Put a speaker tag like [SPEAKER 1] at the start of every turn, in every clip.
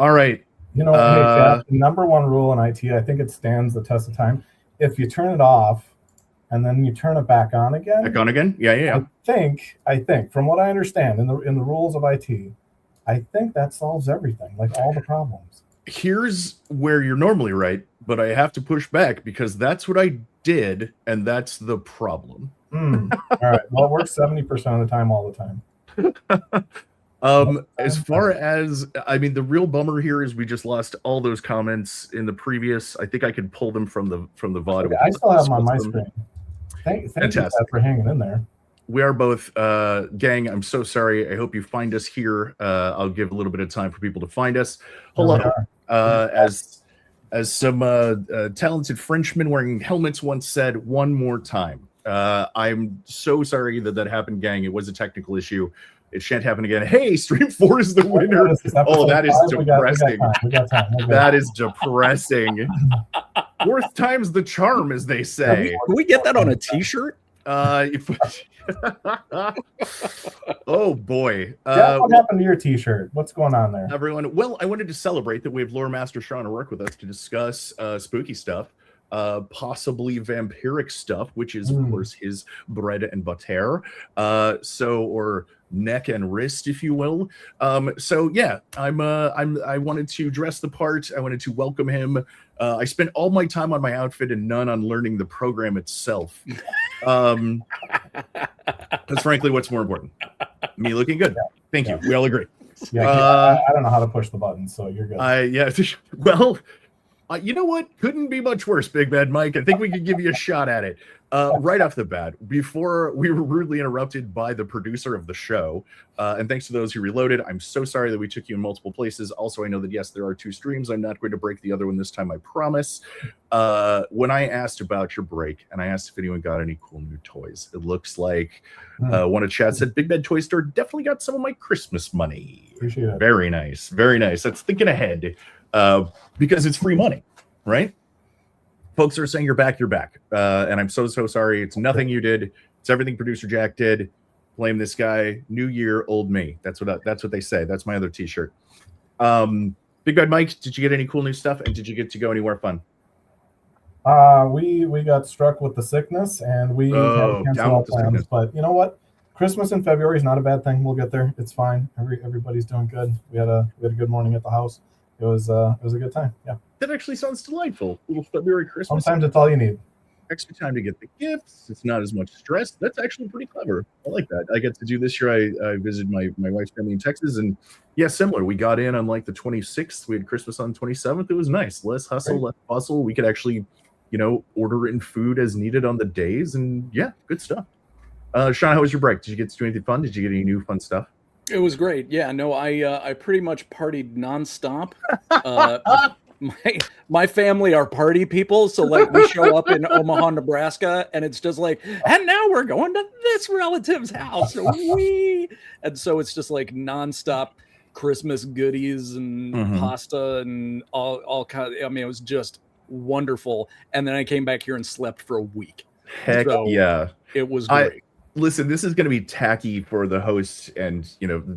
[SPEAKER 1] All right.
[SPEAKER 2] You know, hey, Chad, the number one rule in IT, I think it stands the test of time. If you turn it off and then you turn it back on again.
[SPEAKER 1] Back on again? Yeah.
[SPEAKER 2] I think, from what I understand in the rules of IT, I think that solves everything, like all the problems.
[SPEAKER 1] Here's where you're normally right, but I have to push back because that's what I did, and that's the problem.
[SPEAKER 2] All right. Well, it works 70% of the time, all the time.
[SPEAKER 1] As far as, I mean, the real bummer here is we just lost all those comments in the previous. I think I could pull them from the VOD.
[SPEAKER 2] Okay, I still have them on my screen. Thank you for hanging in there.
[SPEAKER 1] We are both, gang. I'm so sorry. I hope you find us here. I'll give a little bit of time for people to find us. Hello. As some talented Frenchmen wearing helmets once said, one more time. I'm so sorry that happened, gang. It was a technical issue. It shan't happen again. Hey, Stream 4 is the winner. Oh, that is depressing.
[SPEAKER 2] We got time.
[SPEAKER 1] That is depressing. Fourth time's the charm, as they say.
[SPEAKER 3] Can we get that on a t-shirt?
[SPEAKER 1] Oh boy.
[SPEAKER 2] What happened to your t-shirt? What's going on there?
[SPEAKER 1] Everyone, well, I wanted to celebrate that we have Lore Master Sean Rourke with us to discuss spooky stuff, possibly vampiric stuff, which is of course his bread and butter. Or neck and wrist, if you will. So yeah, I wanted to dress the part. I wanted to welcome him. I spent all my time on my outfit and none on learning the program itself. That's frankly what's more important. Me looking good. Thank you. We all agree.
[SPEAKER 2] Yeah, I don't know how to push the button, so you're good.
[SPEAKER 1] Well, you know what? Couldn't be much worse, Big Bad Mike. I think we could give you a shot at it. Right off the bat, before we were rudely interrupted by the producer of the show, and thanks to those who reloaded, I'm so sorry that we took you in multiple places. Also, I know that, yes, there are 2 streams. I'm not going to break the other one this time, I promise. When I asked about your break, and I asked if anyone got any cool new toys, it looks like one of chat said, Big Bad Toy Store definitely got some of my Christmas money.
[SPEAKER 2] Appreciate it.
[SPEAKER 1] Very nice. Very nice. That's thinking ahead. Because it's free money, right? Folks are saying you're back. And I'm so sorry. It's nothing you did. It's everything Producer Jack did. Blame this guy. New year, old me. That's what they say. That's my other t-shirt. Big Bad Mike, did you get any cool new stuff? And did you get to go anywhere fun?
[SPEAKER 2] We got struck with the sickness and we had to cancel all plans. But you know what? Christmas in February is not a bad thing. We'll get there. It's fine. Everybody's doing good. We had a good morning at the house. It was a good time. Yeah.
[SPEAKER 1] That actually sounds delightful. Little February Christmas.
[SPEAKER 2] Sometimes it's all you need.
[SPEAKER 1] Extra time to get the gifts. It's not as much stress. That's actually pretty clever. I like that. I get to do this year. I visited my wife's family in Texas, and yeah, similar. We got in on like the 26th. We had Christmas on the 27th. It was nice. Less hustle, less bustle. We could actually, order in food as needed on the days, and yeah, good stuff. Sean, how was your break? Did you get to do anything fun? Did you get any new fun stuff?
[SPEAKER 3] It was great. Yeah, no, I pretty much partied nonstop. My family are party people, so like we show up in Omaha, Nebraska, and it's just like, and now we're going to this relative's house. And so it's just like nonstop Christmas goodies and pasta and all kind of, I mean, it was just wonderful. And then I came back here and slept for a week.
[SPEAKER 1] Heck yeah.
[SPEAKER 3] It was great.
[SPEAKER 1] Listen, this is going to be tacky for the host and,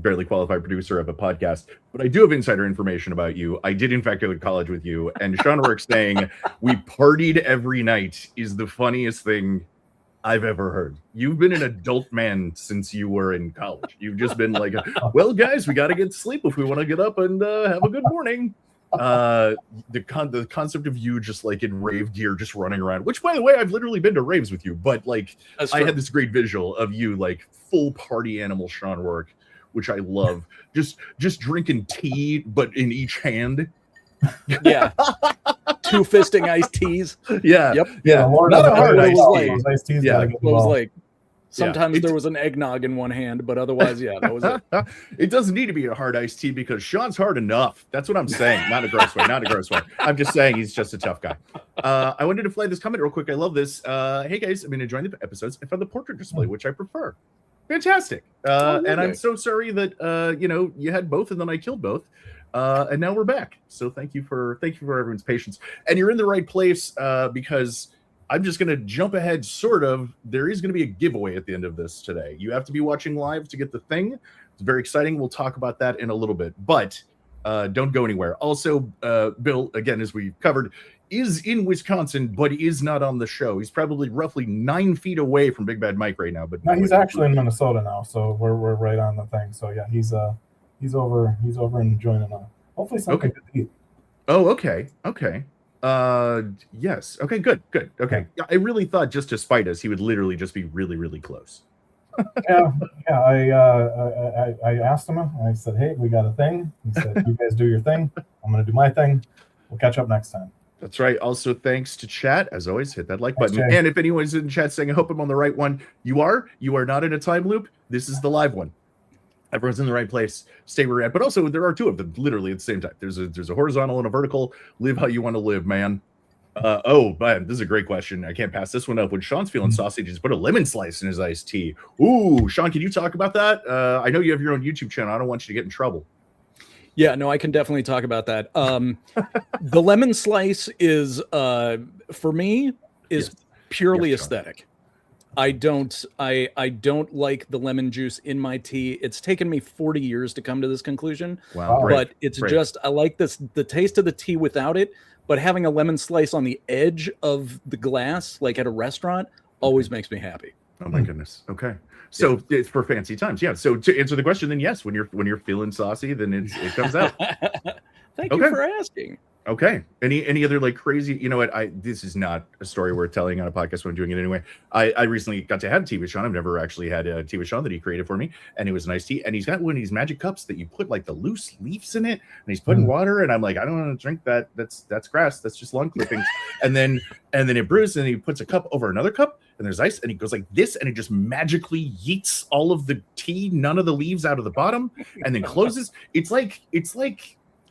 [SPEAKER 1] barely qualified producer of a podcast, but I do have insider information about you. I did, in fact, go to college with you. And Sean Rourke saying we partied every night is the funniest thing I've ever heard. You've been an adult man since you were in college. You've just been like, well, guys, we got to get to sleep if we want to get up and have a good morning. The concept of you just like in rave gear just running around, which by the way I've literally been to raves with you, but like I had this great visual of you like full party animal Sean Rourke, which I love. just drinking tea but in each hand.
[SPEAKER 3] Yeah. 2 fisting iced teas.
[SPEAKER 1] Yeah.
[SPEAKER 3] Yep.
[SPEAKER 1] Yeah.
[SPEAKER 2] Not a hard iced
[SPEAKER 3] tea. Yeah. It was like sometimes there was an eggnog in one hand, but otherwise, yeah, that was it.
[SPEAKER 1] It doesn't need to be a hard iced tea because Sean's hard enough. That's what I'm saying. Not a gross way. Not a gross way. I'm just saying he's just a tough guy. I wanted to flag this comment real quick. I love this. Hey guys, I've been enjoying the episodes. I found the portrait display, which I prefer. Fantastic. And I'm so sorry that you had both and then I killed both. And now we're back. So thank you for everyone's patience. And you're in the right place because I'm just going to jump ahead, sort of. There is going to be a giveaway at the end of this today. You have to be watching live to get the thing. It's very exciting. We'll talk about that in a little bit. But Don't go anywhere. Also, Bill, again, as we covered, is in Wisconsin, but is not on the show. He's probably roughly 9 feet away from Big Bad Mike right now. But
[SPEAKER 2] no, he's actually in Minnesota now, so we're right on the thing. So yeah, he's over and enjoying hopefully something good to eat.
[SPEAKER 1] Oh, okay. Yes. Okay, good. Okay. Yeah, I really thought just to spite us, he would literally just be really, really close.
[SPEAKER 2] yeah. I asked him. I said, "Hey, we got a thing." He said, "You guys do your thing. I'm gonna do my thing. We'll catch up next time."
[SPEAKER 1] That's right. Also, thanks to chat. As always, hit that like button.
[SPEAKER 2] Jay.
[SPEAKER 1] And if anyone's in chat saying, I hope I'm on the right one, you are not in a time loop. This is the live one. Everyone's in the right place. Stay where you're at. But also, there are 2 of them literally at the same time. There's a horizontal and a vertical. Live how you want to live, man. Man, this is a great question. I can't pass this one up. When Sean's feeling saucy, just put a lemon slice in his iced tea. Ooh, Sean, can you talk about that? I know you have your own YouTube channel. I don't want you to get in trouble.
[SPEAKER 3] Yeah, no, I can definitely talk about that. The lemon slice is, for me, is purely aesthetic. I don't like the lemon juice in my tea. It's taken me 40 years to come to this conclusion.
[SPEAKER 1] Wow.
[SPEAKER 3] But it's just, I like the taste of the tea without it, but having a lemon slice on the edge of the glass, like at a restaurant, always makes me happy.
[SPEAKER 1] Oh my goodness. Okay. So it's for fancy times. Yeah. So to answer the question, then yes, when you're feeling saucy, then it comes out.
[SPEAKER 3] Thank you for asking.
[SPEAKER 1] Okay. Any other like crazy, you know what? This is not a story worth telling on a podcast, but I'm doing it anyway. I recently got to have tea with Sean. I've never actually had a tea with Sean that he created for me. And it was a nice tea. And he's got one of these magic cups that you put like the loose leaves in it, and he's putting water. And I'm like, I don't want to drink that. That's grass. That's just lawn clippings. and then it brews, and he puts a cup over another cup, and there's ice, and he goes like this, and it just magically yeets all of the tea, none of the leaves out of the bottom, and then closes. It's like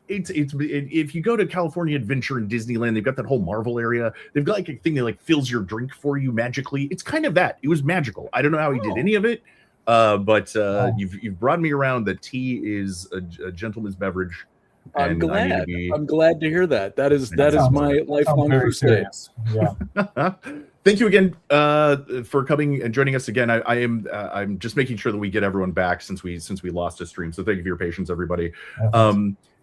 [SPEAKER 1] if you go to California Adventure in Disneyland, they've got that whole Marvel area. They've got like a thing that like fills your drink for you magically. It's kind of that. It was magical. I don't know how he did any of it, but you've brought me around that tea is a gentleman's beverage.
[SPEAKER 3] I'm glad. I'm glad to hear that. That is my lifelong crusade.
[SPEAKER 2] Yeah.
[SPEAKER 1] Thank you again for coming and joining us again. I'm just making sure that we get everyone back since we lost a stream. So thank you for your patience, everybody.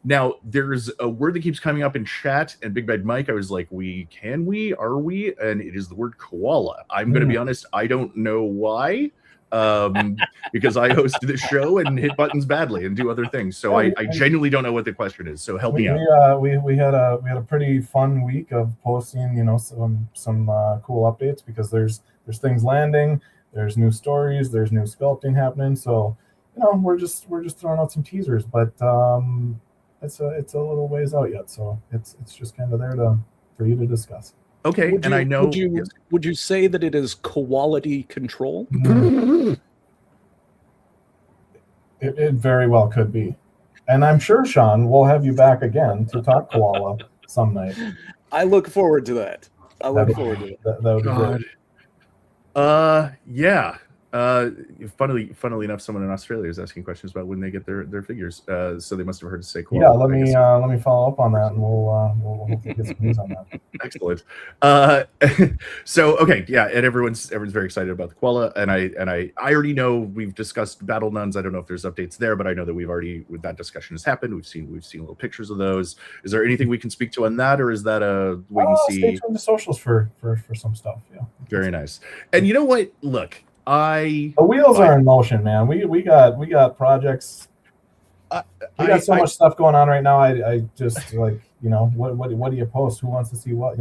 [SPEAKER 1] Now there's a word that keeps coming up in chat and Big Bad Mike. I was like, are we? And it is the word koala. I'm going to be honest. I don't know why. Because I host this show and hit buttons badly and do other things. So I genuinely don't know what the question is. So help me out.
[SPEAKER 2] We had a pretty fun week of posting, some cool updates because there's things landing, there's new stories, there's new sculpting happening. So, we're just throwing out some teasers, but it's a little ways out yet. So it's just kind of there for you to discuss.
[SPEAKER 1] Okay, I know.
[SPEAKER 3] Would you say that it is quality control?
[SPEAKER 2] It very well could be, and I'm sure Sean will have you back again to talk koala some night.
[SPEAKER 3] I look forward to that. That would be
[SPEAKER 2] great.
[SPEAKER 1] Yeah. Funnily enough, someone in Australia is asking questions about when they get their figures. So they must have heard us say koala.
[SPEAKER 2] Yeah, let me follow up on that, and we'll hopefully get some news on that.
[SPEAKER 1] Excellent. So okay, yeah, and everyone's very excited about the koala, and I already know we've discussed battle nuns. I don't know if there's updates there, but I know that with that discussion has happened. We've seen little pictures of those. Is there anything we can speak to on that, or is that a wait and see?
[SPEAKER 2] Stay tuned to socials for some stuff. Yeah.
[SPEAKER 1] Very nice. And you know what? Look.
[SPEAKER 2] The wheels are in motion, man. We got projects. We got so much stuff going on right now. I just like what do you post? Who wants to see what?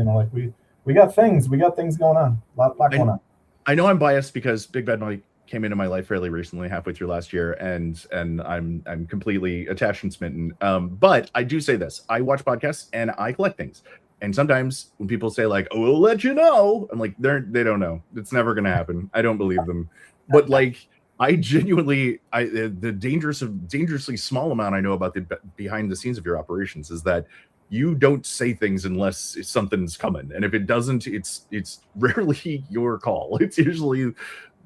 [SPEAKER 2] We got things. We got things going on. A lot going on.
[SPEAKER 1] I know I'm biased because Big Bad Mike came into my life fairly recently, halfway through last year, and I'm completely attached and smitten. But I do say this: I watch podcasts and I collect things. And sometimes when people say like, "Oh, we'll let you know," I'm like, they don't know. It's never going to happen. I don't believe them. But like, I genuinely, the dangerously small amount I know about the behind the scenes of your operations is that you don't say things unless something's coming, and if it doesn't, it's rarely your call. It's usually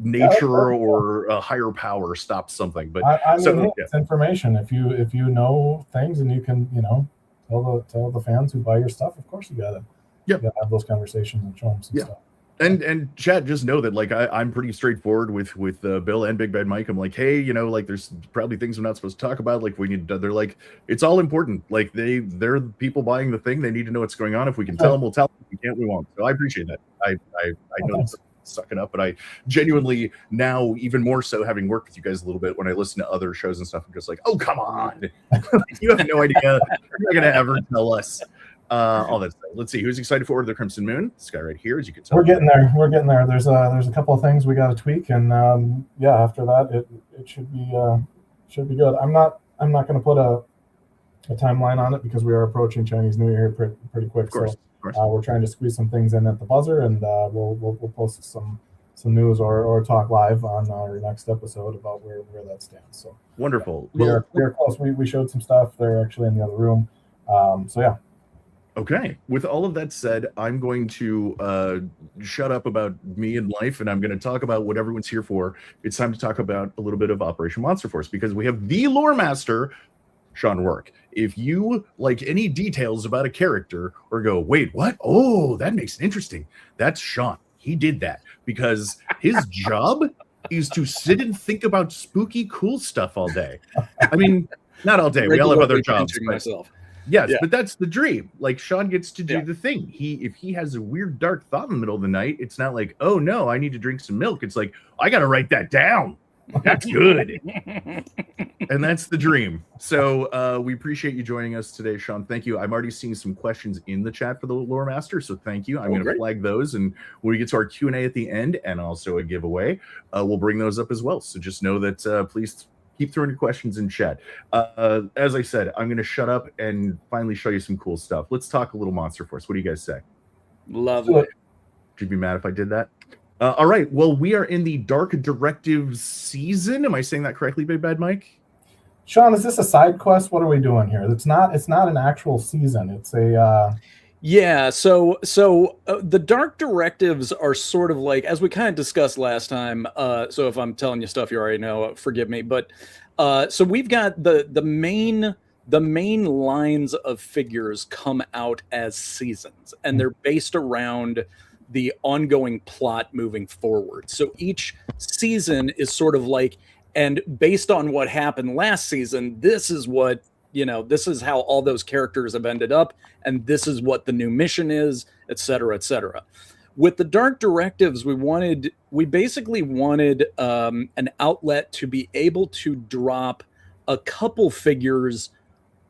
[SPEAKER 1] nature or a higher power stops something. But
[SPEAKER 2] it's information. If you know things and you can tell the fans who buy your stuff, of course you gotta have those conversations and show them some stuff.
[SPEAKER 1] And Chad, just know that like I'm pretty straightforward with Bill and Big Bad Mike. I'm like, hey, like there's probably things I'm not supposed to talk about. Like we need to, they're like, it's all important. Like they're the people buying the thing. They need to know what's going on. If we can tell them, we'll tell them. If we can't, we won't. So I appreciate that. I know I'm sucking up, but I genuinely now even more so having worked with you guys a little bit when I listen to other shows and stuff, I'm just like, oh come on, you have no idea. You're not gonna ever tell us. All that stuff. Let's see who's excited for Order of the Crimson Moon. This guy right here, as you can tell.
[SPEAKER 2] We're getting there. There's a couple of things we got to tweak, and after that it should be good. I'm not going to put a timeline on it because we are approaching Chinese New Year pretty quick. Of course. We're trying to squeeze some things in at the buzzer, and we'll post some news or talk live on our next episode about where that stands. So
[SPEAKER 1] wonderful.
[SPEAKER 2] We are close. We showed some stuff. They're actually in the other room. So yeah.
[SPEAKER 1] Okay. With all of that said, I'm going to shut up about me and life, and I'm going to talk about what everyone's here for. It's time to talk about a little bit of Operation Monster Force, because we have the lore master, Sean Rourke. If you like any details about a character or go, wait, what? Oh, that makes it interesting. That's Sean. He did that because his job is to sit and think about spooky, cool stuff all day. I mean, not all day. We all have other jobs.
[SPEAKER 3] Myself.
[SPEAKER 1] Yes, yeah. But that's the dream. Like Sean gets to do the thing. If he has a weird dark thought in the middle of the night, it's not like, oh no, I need to drink some milk. It's like, I got to write that down. That's good. And that's the dream. So we appreciate you joining us today, Sean. Thank you. I'm already seeing some questions in the chat for the lore master, so thank you. I'm going to flag those, and when we get to our Q&A at the end and also a giveaway, we'll bring those up as well. So just know that please keep throwing your questions in chat. As I said, I'm going to shut up and finally show you some cool stuff. Let's talk a little Monster Force. What do you guys say?
[SPEAKER 3] Love it. Would
[SPEAKER 1] you be mad if I did that? All right. Well, we are in the Dark Directives season. Am I saying that correctly, Big Bad Mike?
[SPEAKER 2] Sean, is this a side quest? What are we doing here? It's not an actual season. It's a
[SPEAKER 3] Yeah, so the Dark Directives are sort of like, as we kind of discussed last time, so if I'm telling you stuff you already know, forgive me, but so we've got the main lines of figures come out as seasons, and they're based around the ongoing plot moving forward. So each season is sort of like, and based on what happened last season, this is what, this is how all those characters have ended up, and this is what the new mission is, et cetera, et cetera. With the Dark Directives, we basically wanted an outlet to be able to drop a couple figures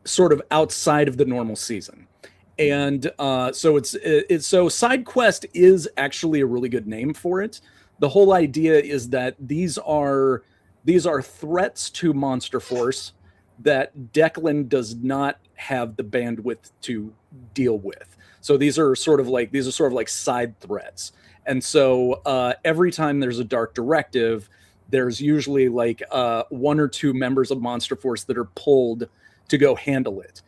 [SPEAKER 3] sort of outside of the normal season. And so so Side Quest is actually a really good name for it. The whole idea is that these are threats to Monster Force that Declan does not have the bandwidth to deal with. So these are sort of like side threats. And so every time there's a Dark Directive, there's usually like one or two members of Monster Force that are pulled to go handle it.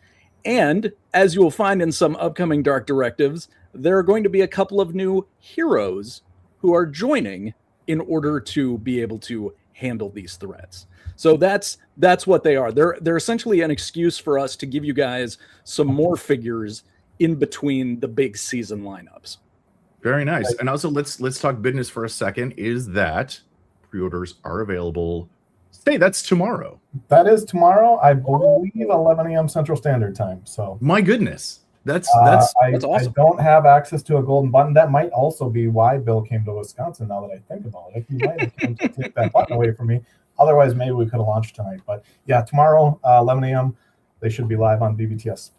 [SPEAKER 3] And as you will find in some upcoming Dark Directives, there are going to be a couple of new heroes who are joining in order to be able to handle these threats. So that's what they are. They're essentially an excuse for us to give you guys some more figures in between the big season lineups.
[SPEAKER 1] Very nice. And also let's talk business for a second. Is that pre-orders are available? Hey, that's tomorrow.
[SPEAKER 2] That is tomorrow, I believe, 11 a.m. Central Standard Time. So
[SPEAKER 1] my goodness, that's
[SPEAKER 2] awesome.
[SPEAKER 3] I
[SPEAKER 2] don't have access to a golden button. That might also be why Bill came to Wisconsin. Now that I think about it, he might have come to take that button away from me. Otherwise, maybe we could have launched tonight. But yeah, tomorrow, 11 a.m. They should be live on BBTS.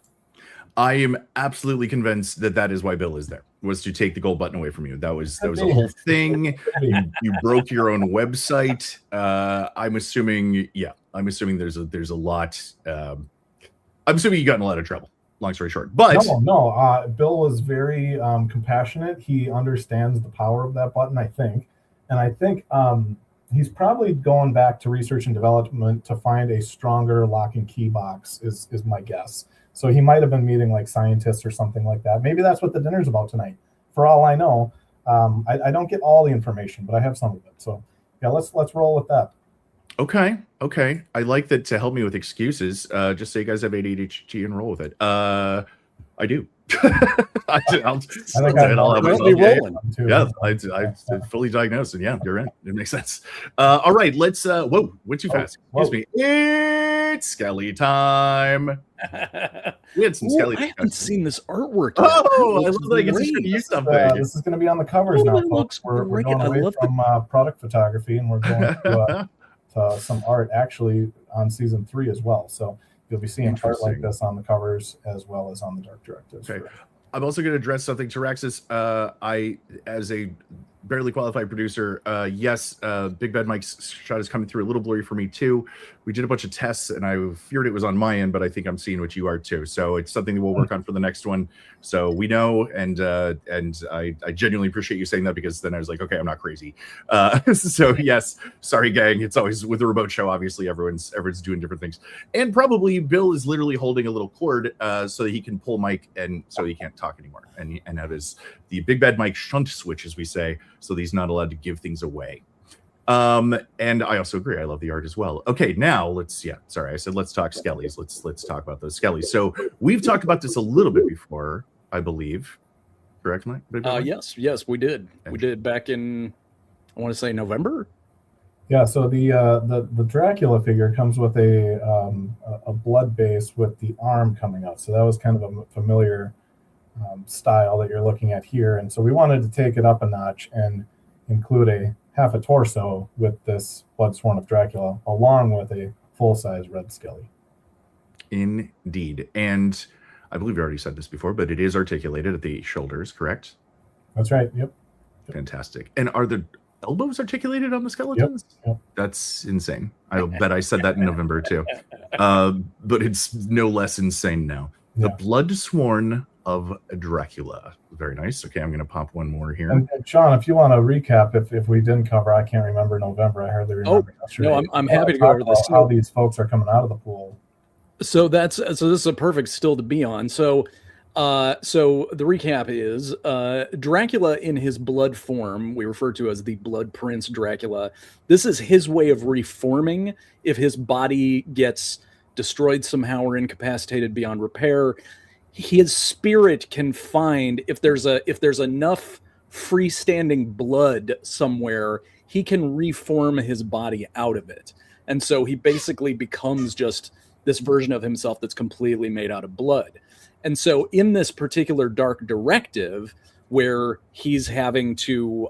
[SPEAKER 1] I am absolutely convinced that is why Bill is there, was to take the gold button away from you. That was a whole thing. You broke your own website. I'm assuming there's a lot. I'm assuming you got in a lot of trouble. Long story short, but
[SPEAKER 2] no. Bill was very compassionate. He understands the power of that button, I think, and I think he's probably going back to research and development to find a stronger lock and key box. Is my guess. So he might have been meeting like scientists or something like that. Maybe that's what the dinner's about tonight. For all I know, I don't get all the information, but I have some of it. So yeah, let's roll with that.
[SPEAKER 1] Okay. I like that to help me with excuses. Just say you guys have ADHD and roll with it. I do.
[SPEAKER 2] I'll
[SPEAKER 3] be rolling.
[SPEAKER 1] Yeah, I fully diagnosed, and yeah, you're right. It makes sense. All right, let's. Whoa, went too fast. Excuse me. It's Skelly time. We had some Skelly.
[SPEAKER 3] I haven't seen this artwork yet.
[SPEAKER 1] Oh, I love that I get to show you something.
[SPEAKER 2] This is going to be on the covers now, folks. We're going away from product photography, and we're going to some art actually on season 3 as well. So you'll be seeing art like this on the covers as well as on the dark directives.
[SPEAKER 1] Okay. I'm also going to address something to Raxus. I, as a barely qualified producer, yes, Big Bad Mike's shot is coming through a little blurry for me too. We did a bunch of tests, and I feared it was on my end, but I think I'm seeing what you are too. So it's something that we'll work on for the next one. So we know, and I genuinely appreciate you saying that, because then I was like, okay, I'm not crazy. So yes, sorry, gang. It's always with the remote show. Obviously, everyone's doing different things, and probably Bill is literally holding a little cord so that he can pull Mike, and so he can't talk anymore, and that is the Big Bad Mike shunt switch, as we say, so that he's not allowed to give things away. And I also agree. I love the art as well. Okay, now let's I said let's talk Skellies. Let's talk about those Skellies. So we've talked about this a little bit before, I believe. Correct, Mike?
[SPEAKER 3] Yes, we did. We did back in, I want to say, November.
[SPEAKER 2] Yeah, so the Dracula figure comes with a blood base with the arm coming out. So that was kind of a familiar style that you're looking at here. And so we wanted to take it up a notch and include a half a torso with this blood sworn of Dracula, along with a full-size red Skelly.
[SPEAKER 1] Indeed. And I believe you already said this before, but it is articulated at the shoulders, correct?
[SPEAKER 2] That's right. Yep.
[SPEAKER 1] Fantastic. And are the elbows articulated on the skeletons?
[SPEAKER 2] Yep.
[SPEAKER 1] That's insane. I bet I said that in November too. But it's no less insane now. The blood sworn of Dracula. Very nice. Okay, I'm going to pop one more here.
[SPEAKER 2] And Sean, if you want to recap, if we didn't cover, I can't remember November. I hardly remember.
[SPEAKER 3] No, I'm happy to go over this.
[SPEAKER 2] How these folks are coming out of the pool.
[SPEAKER 3] So this is a perfect still to be on. So the recap is Dracula in his blood form, we refer to as the Blood Prince Dracula. This is his way of reforming if his body gets destroyed somehow or incapacitated beyond repair. His spirit can find, if there's enough freestanding blood somewhere, he can reform his body out of it. And so he basically becomes just this version of himself that's completely made out of blood. And so in this particular dark directive, where he's having to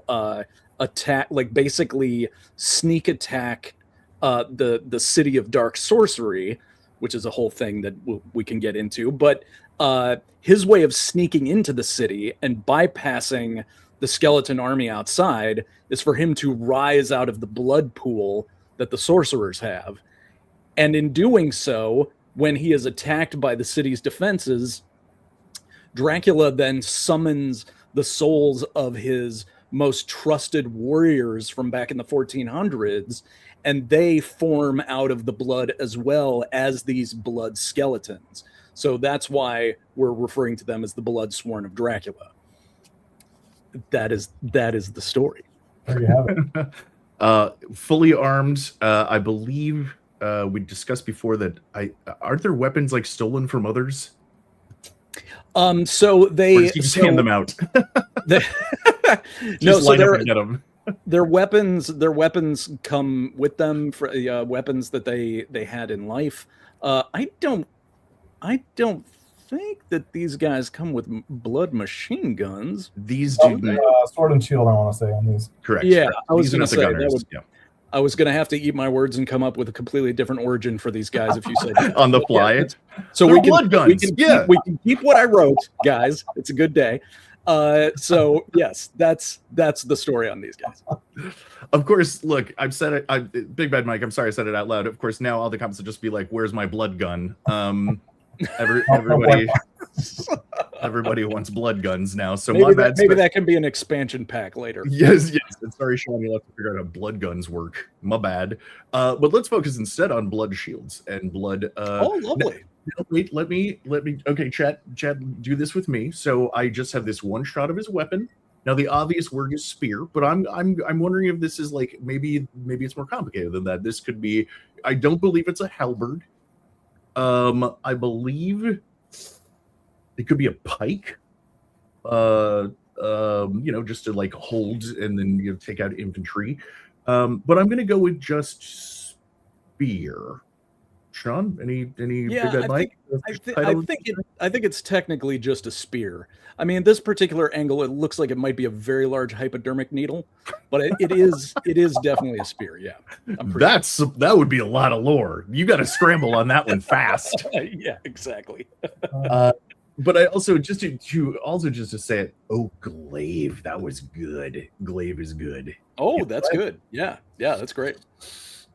[SPEAKER 3] attack, like basically sneak attack the city of dark sorcery, which is a whole thing that we can get into, but his way of sneaking into the city and bypassing the skeleton army outside is for him to rise out of the blood pool that the sorcerers have. And in doing so, when he is attacked by the city's defenses, Dracula then summons the souls of his most trusted warriors from back in the 1400s, and they form out of the blood as well as these blood skeletons. So that's why we're referring to them as the blood sworn of Dracula. That is the story.
[SPEAKER 2] There you have it.
[SPEAKER 1] Fully armed, I believe we discussed before that aren't there weapons like stolen from others?
[SPEAKER 3] So they
[SPEAKER 1] or does he just hand them out.
[SPEAKER 3] No, so their weapons come with them for weapons that they had in life. I don't think that these guys come with blood machine guns.
[SPEAKER 1] These do
[SPEAKER 2] sword and shield, I want to say, on these.
[SPEAKER 1] Correct.
[SPEAKER 3] Yeah,
[SPEAKER 1] correct.
[SPEAKER 3] I was going to say
[SPEAKER 1] that
[SPEAKER 3] I was going to have to eat my words and come up with a completely different origin for these guys if you said that.
[SPEAKER 1] On the fly.
[SPEAKER 3] Yeah. So
[SPEAKER 1] we can, blood guns.
[SPEAKER 3] We can keep what I wrote, guys. It's a good day. So yes, that's the story on these guys.
[SPEAKER 1] Of course, look, I've said it. Big Bad Mike, I'm sorry I said it out loud. Of course, now all the comments will just be like, "Where's my blood gun?" Everybody wants blood guns now. So
[SPEAKER 3] maybe that can be an expansion pack later.
[SPEAKER 1] Yes. And sorry, Sean, you'll have to figure out how blood guns work. My bad. But let's focus instead on blood shields and blood.
[SPEAKER 3] Oh, lovely.
[SPEAKER 1] No, wait, let me. Okay, chat, do this with me. So I just have this one shot of his weapon. Now the obvious word is spear, but I'm wondering if this is like maybe it's more complicated than that. This could be. I don't believe it's a halberd. I believe It could be a pike. Just to like hold and then take out infantry. But I'm gonna go with just spear. Sean, any Big Bad Mike?
[SPEAKER 3] I think it's technically just a spear. I mean, this particular angle, it looks like it might be a very large hypodermic needle, but it is definitely a spear. Yeah,
[SPEAKER 1] that would be a lot of lore. You got to scramble on that one fast.
[SPEAKER 3] Yeah, exactly.
[SPEAKER 1] But I also just to say it. Oh, glaive, that was good. Glaive is good.
[SPEAKER 3] Oh, that's good. Yeah, that's great.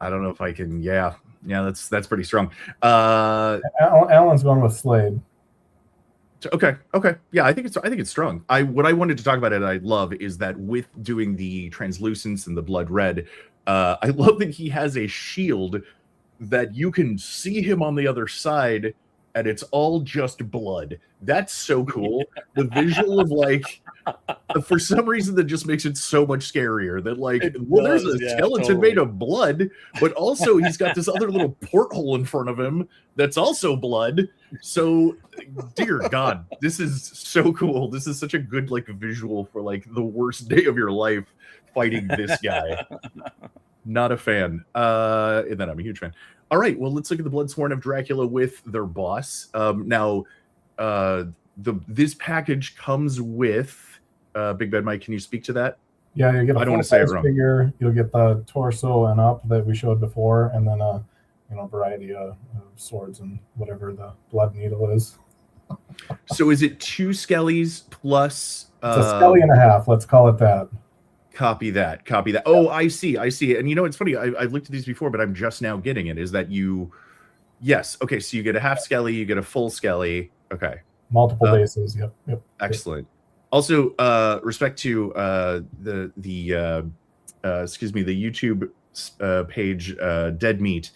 [SPEAKER 1] I don't know if I can. Yeah, that's pretty strong.
[SPEAKER 2] Alan's going with Slade.
[SPEAKER 1] Okay. Yeah, I think it's strong. What I wanted to talk about I love is that with doing the translucence and the blood red, I love that he has a shield that you can see him on the other side, and it's all just blood. That's so cool. The visual of like, for some reason, that just makes it so much scarier. That like, there's a skeleton made of blood, but also he's got this other little porthole in front of him that's also blood. So, dear God, this is so cool. This is such a good like visual for like the worst day of your life fighting this guy. Not a fan. And then I'm a huge fan. All right, well, let's look at the Bloodsworn of Dracula with their boss. This package comes with Big Bad Mike. Can you speak to that?
[SPEAKER 2] Yeah, you get.
[SPEAKER 1] I don't want to say it wrong.
[SPEAKER 2] Figure. You'll get the torso and up that we showed before, and then a variety of swords and whatever the blood needle is.
[SPEAKER 1] So is it 2 skellies plus?
[SPEAKER 2] It's a skelly and a half. Let's call it that.
[SPEAKER 1] Copy that. Oh, I see. And it's funny. I've looked at these before, but I'm just now getting it. Is that you? Yes. Okay. So you get a half skelly, you get a full skelly. Okay.
[SPEAKER 2] Multiple bases. Yep.
[SPEAKER 1] Excellent. Also, respect to the YouTube page, Dead Meat.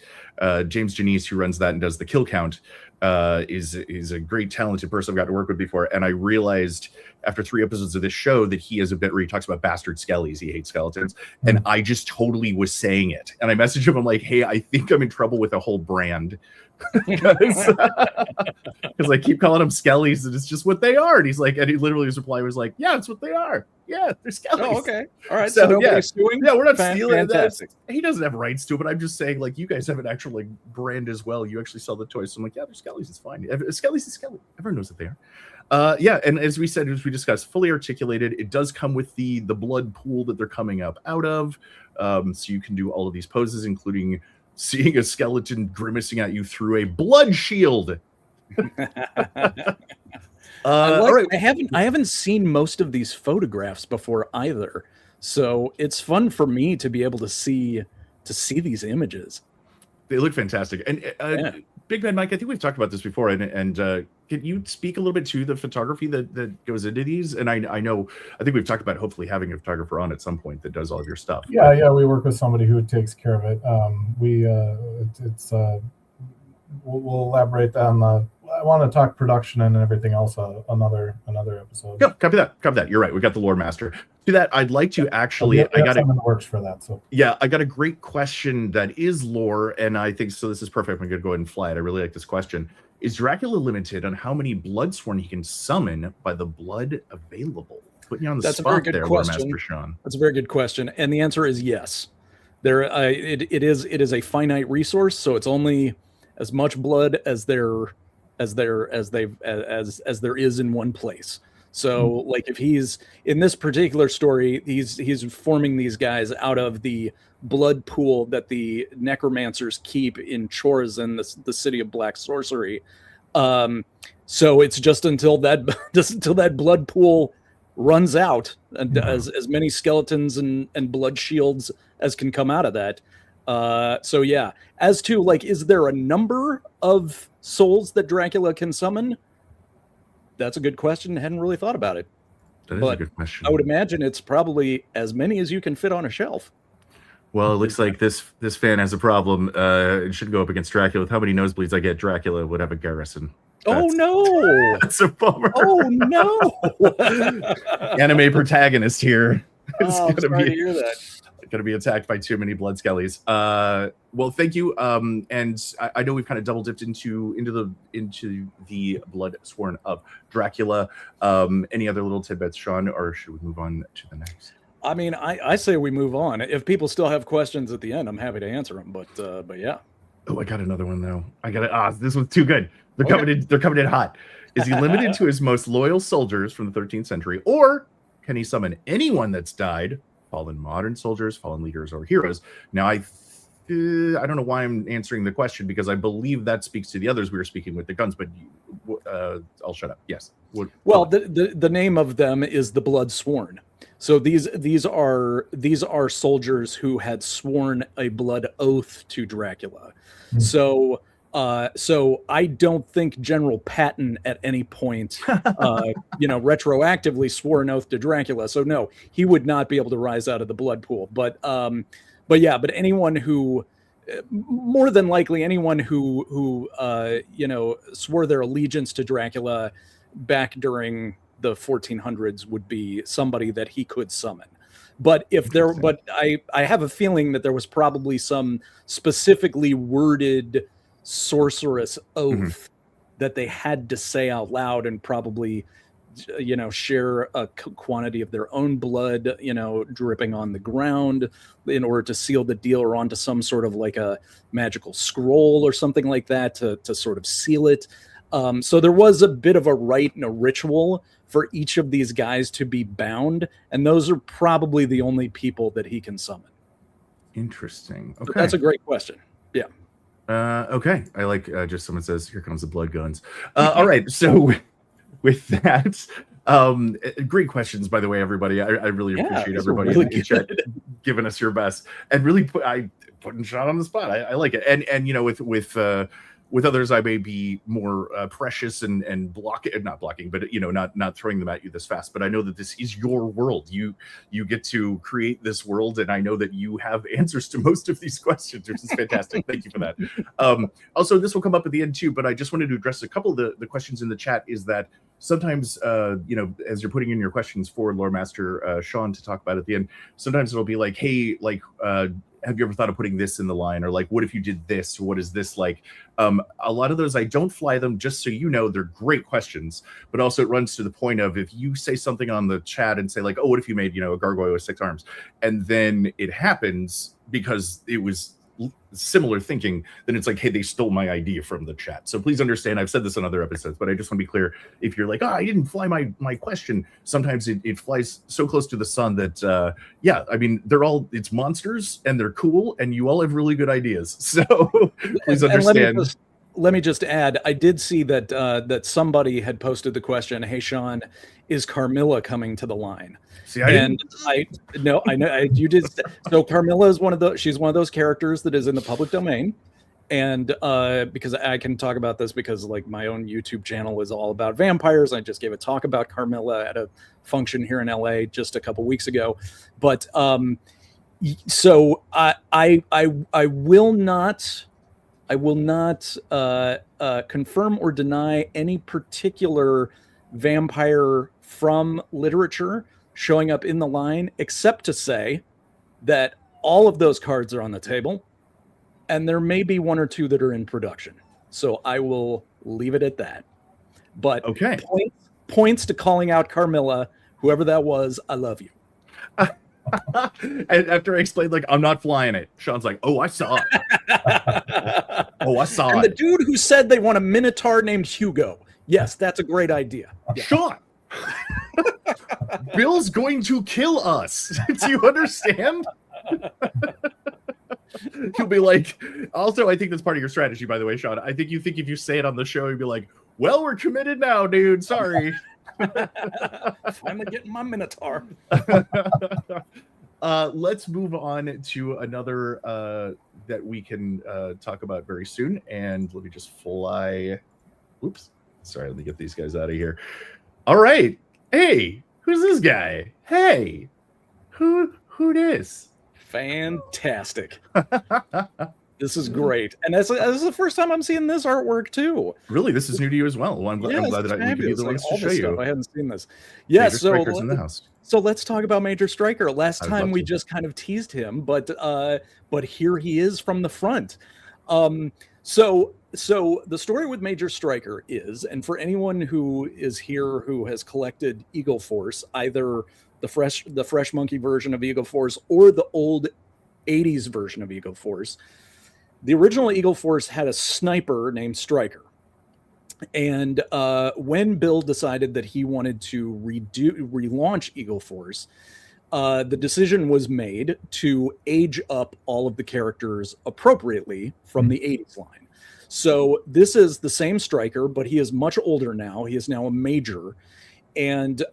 [SPEAKER 1] James Janice, who runs that and does the kill count, is a great talented person I've got to work with before. And I realized after 3 episodes of this show that he has a bit where he talks about bastard skellies. He hates skeletons. And I just totally was saying it. And I messaged him. I'm like, hey, I think I'm in trouble with a whole brand. Because I keep calling them skellies and it's just what they are. And he's like, and he literally his reply was like, yeah, it's what they are. Yeah, they're skellies.
[SPEAKER 3] Oh, okay. All right. So nobody's suing?
[SPEAKER 1] Yeah, we're not stealing that. He doesn't have rights to it, but I'm just saying, like, you guys have an actual like brand as well. You actually sell the toys. So I'm like, yeah, they're skellies. It's fine. Skellies is skelly. Everyone knows that they are. And as we discussed, fully articulated. It does come with the blood pool that they're coming up out of. So you can do all of these poses, including seeing a skeleton grimacing at you through a blood shield.
[SPEAKER 3] I haven't seen most of these photographs before either, so it's fun for me to be able to see these images.
[SPEAKER 1] They look fantastic. And Big Bad Mike, I think we've talked about this before, and can you speak a little bit to the photography that goes into these? And I think we've talked about hopefully having a photographer on at some point that does all of your stuff.
[SPEAKER 2] Yeah, we work with somebody who takes care of it. We'll elaborate on the. I want to talk production and everything else another episode.
[SPEAKER 1] Yeah, copy that. You're right. We got the lore master. To that, I'd like to actually.
[SPEAKER 2] I got something that works for that. So
[SPEAKER 1] yeah, I got a great question that is lore, and I think so. This is perfect. I'm going to go ahead and fly it. I really like this question. Is Dracula limited on how many Bloodsworn he can summon by the blood available? Putting you on the spot there, Master Sean.
[SPEAKER 3] That's a very good question, and the answer is yes. It is a finite resource, so it's only as much blood as there is in one place. So like if he's in this particular story, he's forming these guys out of the blood pool that the necromancers keep in Chorazin, the city of black sorcery. So it's just until that blood pool runs out, and as many skeletons and blood shields as can come out of that. So yeah, as to like, is there a number of souls that Dracula can summon? That's a good question. I hadn't really thought about it.
[SPEAKER 1] That is a good question.
[SPEAKER 3] I would imagine it's probably as many as you can fit on a shelf.
[SPEAKER 1] Well, it looks like this fan has a problem. It should go up against Dracula. With how many nosebleeds I get, Dracula would have a garrison.
[SPEAKER 3] No!
[SPEAKER 1] That's a bummer.
[SPEAKER 3] Oh no!
[SPEAKER 1] Anime protagonist here.
[SPEAKER 3] I'm sorry to hear that.
[SPEAKER 1] Gonna be attacked by too many blood skellies. Well, thank you. And I know we've kind of double dipped into the blood sworn of Dracula. Any other little tidbits, Sean, or should we move on to the next?
[SPEAKER 3] I mean, I say we move on. If people still have questions at the end, I'm happy to answer them. But yeah.
[SPEAKER 1] Oh, I got another one though. This one's too good. They're coming in hot. Is he limited to his most loyal soldiers from the 13th century, or can he summon anyone that's died? Fallen modern soldiers, fallen leaders, or heroes. Now, I don't know why I'm answering the question, because I believe that speaks to the others we were speaking with the guns, but I'll shut up. Yes.
[SPEAKER 3] Well, the name of them is the Blood Sworn. So these are soldiers who had sworn a blood oath to Dracula. Mm-hmm. So I don't think General Patton at any point, retroactively swore an oath to Dracula. So no, he would not be able to rise out of the blood pool. But anyone who, more than likely anyone who swore their allegiance to Dracula back during the 1400s would be somebody that he could summon. But I have a feeling that there was probably some specifically worded sorceress oath that they had to say out loud, and probably share a quantity of their own blood dripping on the ground in order to seal the deal, or onto some sort of like a magical scroll or something like that to sort of seal it. So there was a bit of a rite and a ritual for each of these guys to be bound, and those are probably the only people that he can summon.
[SPEAKER 1] Interesting. Okay,
[SPEAKER 3] so that's a great question. Yeah.
[SPEAKER 1] Okay, I like just someone says, "Here comes the blood guns." All right, so with that, great questions, by the way, everybody. I really appreciate everybody in the chat giving us your best, and really putting Sean on the spot. I like it, and with others, I may be more precious and not blocking, but not throwing them at you this fast. But I know that this is your world. You get to create this world, and I know that you have answers to most of these questions, which is fantastic. Thank you for that. Also, this will come up at the end too, but I just wanted to address a couple of the questions in the chat. Is that sometimes, as you're putting in your questions for Lore Master Sean to talk about at the end, sometimes it'll be like, hey, have you ever thought of putting this in the line? Or like, what if you did this? What is this like? A lot of those, I don't fly them, just so you know, they're great questions, but also it runs to the point of, if you say something on the chat and say like, oh, what if you made, a gargoyle with 6 arms? And then it happens because it was similar thinking, then it's like, hey, they stole my idea from the chat. So please understand, I've said this on other episodes, but I just want to be clear. If you're like, I didn't fly my question, sometimes it flies so close to the sun that it's monsters and they're cool and you all have really good ideas. So please understand.
[SPEAKER 3] Let me just add, I did see that somebody had posted the question, hey Sean, is Carmilla coming to the line?
[SPEAKER 1] See,
[SPEAKER 3] I know you did. So Carmilla is she's one of those characters that is in the public domain. And because I can talk about this because like my own YouTube channel is all about vampires. I just gave a talk about Carmilla at a function here in LA just a couple weeks ago. But so I will not confirm or deny any particular vampire from literature showing up in the line, except to say that all of those cards are on the table, and there may be 1 or 2 that are in production. So I will leave it at that. But
[SPEAKER 1] okay,
[SPEAKER 3] points to calling out Carmilla, whoever that was. I love you.
[SPEAKER 1] And after I explained, like, I'm not flying it, Sean's like, oh, I saw it. And
[SPEAKER 3] the dude who said they want a Minotaur named Hugo. Yes, that's a great idea. Yeah.
[SPEAKER 1] Sean, Bill's going to kill us. Do you understand? He'll be like, also, I think that's part of your strategy, by the way, Sean. I think if you say it on the show, you'd be like, well, we're committed now, dude. Sorry.
[SPEAKER 3] Finally getting my Minotaur.
[SPEAKER 1] Let's move on to another that we can talk about very soon. And let me just fly. Oops. Sorry, let me get these guys out of here. All right. Hey, who's this guy? Hey, who this?
[SPEAKER 3] Fantastic. This is great, and this is the first time I'm seeing this artwork too.
[SPEAKER 1] Really, this is new to you as well. Well, I'm glad that we could be the ones to show you.
[SPEAKER 3] I hadn't seen this. Yeah,
[SPEAKER 1] Major Striker's in the house.
[SPEAKER 3] So let's talk about Major Striker. Last time we just kind of teased him, but here he is from the front. So the story with Major Striker is, and for anyone who is here who has collected Eagle Force, either the fresh monkey version of Eagle Force or the old 80s version of Eagle Force. The original Eagle Force had a sniper named Striker. And when Bill decided that he wanted to relaunch Eagle Force, the decision was made to age up all of the characters appropriately from the 80s line. So this is the same Striker, but he is much older now. He is now a major. And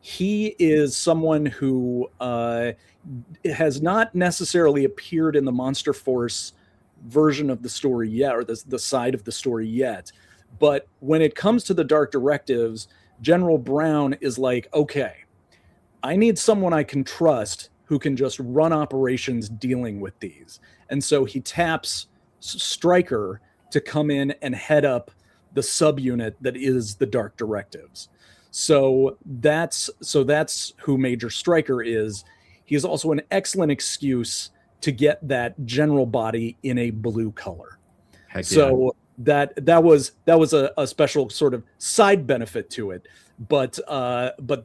[SPEAKER 3] he is someone who has not necessarily appeared in the Monster Force version of the story yet, or the side of the story yet. But when it comes to the Dark Directives, General Brown is like, okay, I need someone I can trust who can just run operations dealing with these. And so he taps Striker to come in and head up the subunit that is the Dark Directives. So that's who Major Striker is. He is also an excellent excuse to get that general body in a blue color.
[SPEAKER 1] Heck
[SPEAKER 3] so
[SPEAKER 1] yeah.
[SPEAKER 3] that was a special sort of side benefit to it, but